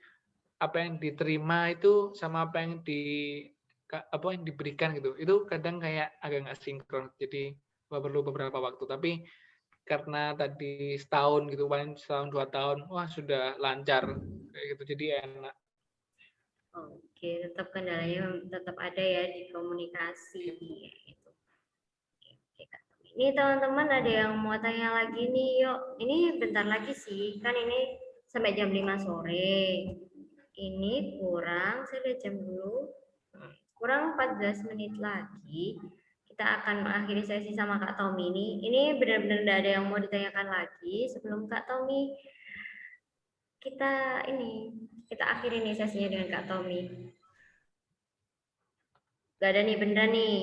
apa yang diterima itu sama apa yang yang diberikan gitu. Itu kadang kayak agak nggak sinkron. Jadi perlu beberapa waktu. Tapi karena tadi setahun gitu, paling setahun 2 tahun, wah sudah lancar kayak gitu. Jadi enak. Oke, tetap kendalanya tetap ada ya di komunikasi gitu. Oke, Kak. Ini teman-teman ada yang mau tanya lagi nih, yuk. Ini bentar lagi sih, kan ini sampai jam 5 sore. Ini kurang, saya lihat jam dulu, kurang 14 menit lagi. Kita akan mengakhiri sesi sama Kak Tommy ini. Ini benar-benar tidak ada yang mau ditanyakan lagi sebelum Kak Tommy kita akhiri nih sesinya dengan Kak Tommy. Gak ada nih benda nih.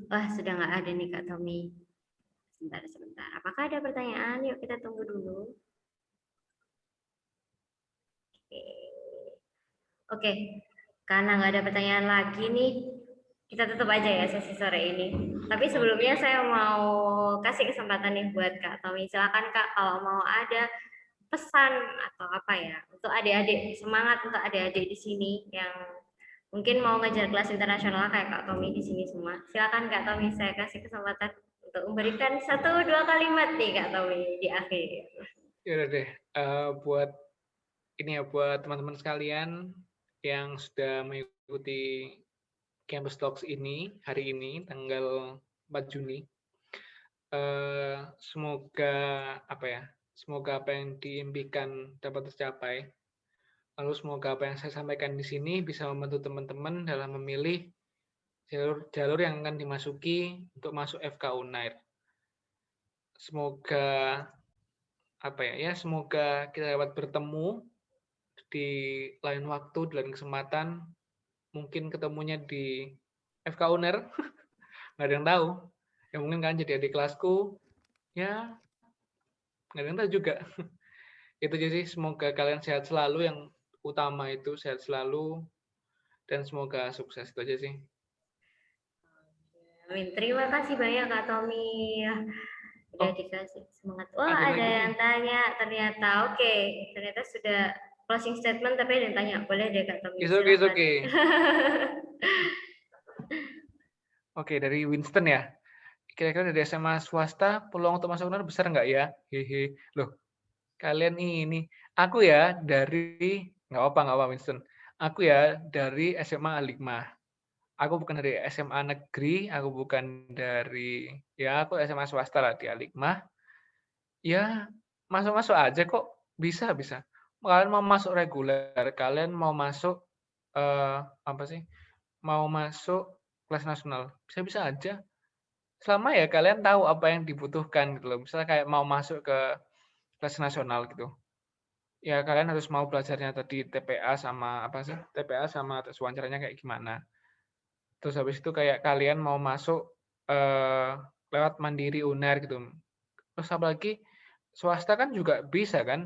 Wah, sudah nggak ada nih Kak Tommy. Sebentar. Apakah ada pertanyaan? Yuk kita tunggu dulu. Oke. Karena nggak ada pertanyaan lagi nih, kita tutup aja ya sesi sore ini. Tapi sebelumnya saya mau kasih kesempatan nih buat Kak Tommy. Silakan Kak kalau mau ada pesan atau apa ya untuk adik-adik, semangat untuk adik-adik di sini yang mungkin mau ngejar kelas internasional kayak Kak Tommy di sini semua. Silakan Kak Tommy, saya kasih kesempatan untuk memberikan 1-2 kalimat nih Kak Tommy di akhir. Ya udah deh, buat teman-teman sekalian yang sudah mengikuti Campus Talks ini hari ini tanggal 4 Juni. Semoga semoga apa yang diimpikan dapat tercapai. Lalu semoga apa yang saya sampaikan di sini bisa membantu teman-teman dalam memilih jalur yang akan dimasuki untuk masuk FK Unair. Semoga semoga kita dapat bertemu di lain waktu, di lain kesempatan. Mungkin ketemunya di FK Unair, nggak ada yang tahu. Ya mungkin kan jadi adik kelasku, ya nggak ada yang tahu juga. Itu jadi semoga kalian sehat selalu, yang utama itu sehat selalu, dan semoga sukses. Itu aja sih. Amin. Terima kasih banyak Kak Tommy. Ya, udah Oh, dikasih semangat. Wah, ada ada lagi yang nih. tanya ternyata. Oke, ternyata sudah closing statement tapi ada yang tanya. Boleh deh Kak Tommy, It's okay, it's silakan. okay. Oke, dari Winston ya. Kira-kira dari SMA swasta, peluang untuk masuk UNER besar nggak ya? Hehe. Loh, kalian ini. Aku ya dari, nggak apa Winston. Aku ya dari SMA Al-Hikmah. Aku bukan dari SMA negeri, aku bukan dari, ya aku SMA swasta lah di Al-Hikmah. Ya, masuk-masuk aja kok. Bisa, bisa. Kalian mau masuk reguler, kalian mau masuk, apa sih, mau masuk kelas nasional, bisa-bisa aja. Selama ya kalian tahu apa yang dibutuhkan gitu loh. Misalnya kayak mau masuk ke kelas nasional gitu. Ya kalian harus mau belajarnya tadi TPA sama apa sih? TPA sama tes wawancaranya kayak gimana. Terus habis itu kayak kalian mau masuk lewat Mandiri UNER gitu. Terus apalagi swasta kan juga bisa kan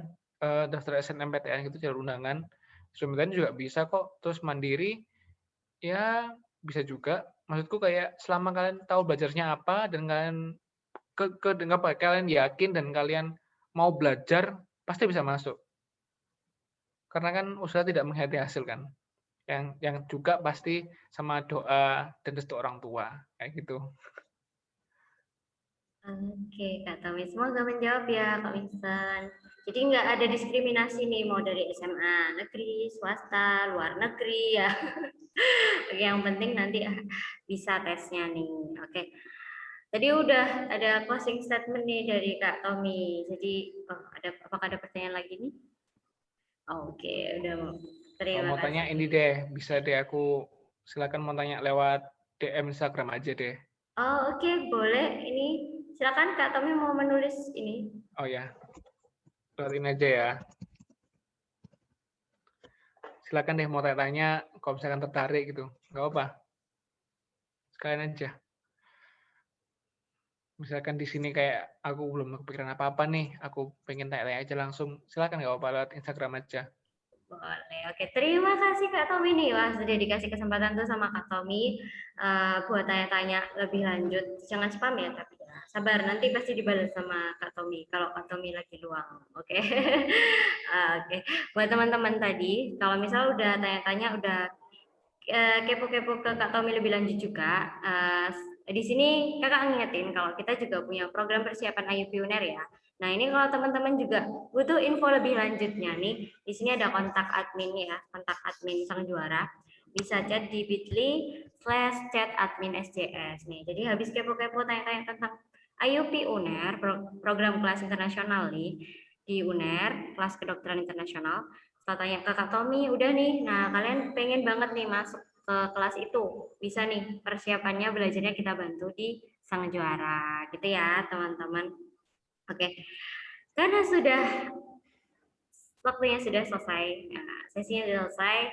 daftar SNMPTN gitu jalur undangan. SNMPTN juga bisa kok. Terus Mandiri ya bisa juga. Maksudku kayak selama kalian tahu belajarnya apa dan kalian kalian yakin dan kalian mau belajar, pasti bisa masuk. Karena kan usaha tidak mengkhianati hasil kan. Yang juga pasti sama doa dan restu orang tua, kayak gitu. Oke, Kak Tommy. Semoga menjawab ya, Kak Winston. Jadi nggak ada diskriminasi nih, mau dari SMA negeri, swasta, luar negeri ya. Yang penting nanti bisa tesnya nih. Oke. Tadi udah ada closing statement nih dari Kak Tommy. Jadi, apakah ada pertanyaan lagi nih? Oke, udah. Kalau Terima mau tanya kasih. ini deh, bisa deh silakan mau tanya lewat DM Instagram aja deh. Oh, oke, boleh. Ini silakan Kak Tommy mau menulis ini. Oh ya, lewat ini aja ya. Silakan deh mau tanya-tanya kalau misalkan tertarik gitu. Nggak apa, sekalian aja. Misalkan di sini kayak aku belum kepikiran apa-apa nih, aku pengen tanya-tanya aja langsung. Silakan nggak apa-apa lewat Instagram aja. Boleh. Oke, terima kasih Kak Tommy nih. Wah, sudah dikasih kesempatan tuh sama Kak Tommy buat tanya-tanya lebih lanjut. Jangan spam ya, tapi ya Sabar, nanti pasti dibalas sama Kak Tommy kalau Kak Tommy lagi luang. Oke. Oke. Buat teman-teman tadi, kalau misal udah tanya-tanya, udah kepo-kepo ke Kak Tommy lebih lanjut juga, di sini Kakak ngingetin kalau kita juga punya program persiapan IUP UNER ya. Nah, ini kalau teman-teman juga butuh info lebih lanjutnya nih, di sini ada kontak admin ya, kontak admin Sang Juara. Bisa chat di bit.ly/chat-admin-sjs nih. Jadi habis kepo-kepo tanya-tanya tentang IUP UNER, program kelas internasional nih, di UNER, kelas kedokteran internasional. Setelah tanya ke Kak Tommy, udah nih, nah kalian pengen banget nih masuk ke kelas itu, bisa nih persiapannya, belajarnya kita bantu di Sang Juara, gitu ya teman-teman. Oke, karena sudah waktunya sudah selesai, nah, sesinya sudah selesai.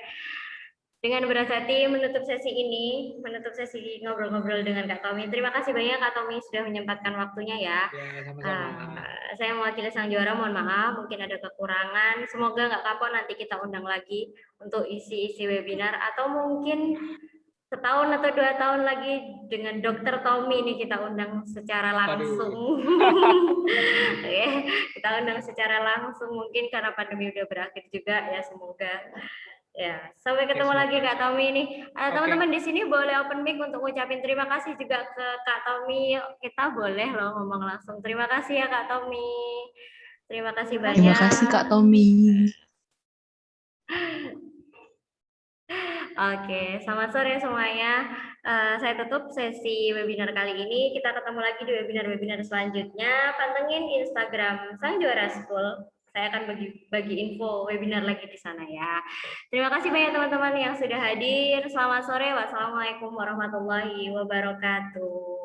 Dengan berat hati menutup sesi ini, menutup sesi ngobrol-ngobrol dengan Kak Tommy. Terima kasih banyak Kak Tommy sudah menyempatkan waktunya ya. Ya, sama-sama. Saya mewakili Sang Juara, mohon maaf, mungkin ada kekurangan. Semoga nggak kapok nanti kita undang lagi untuk isi-isi webinar, atau mungkin setahun atau 2 tahun lagi dengan Dokter Tommy ini kita undang secara langsung. Oke, kita undang secara langsung, mungkin karena pandemi udah berakhir juga ya, semoga. Ya, sampai ketemu lagi Kak Tommy nih. Teman-teman di sini boleh open mic untuk ngucapin terima kasih juga ke Kak Tommy. Kita boleh loh ngomong langsung. Terima kasih ya Kak Tommy. Terima kasih banyak. Terima kasih Kak Tommy. Oke, selamat sore semuanya. Saya tutup sesi webinar kali ini. Kita ketemu lagi di webinar-webinar selanjutnya. Pantengin Instagram Sang Juara School. Saya akan bagi info webinar lagi di sana ya. Terima kasih banyak teman-teman yang sudah hadir. Selamat sore. Wassalamualaikum warahmatullahi wabarakatuh.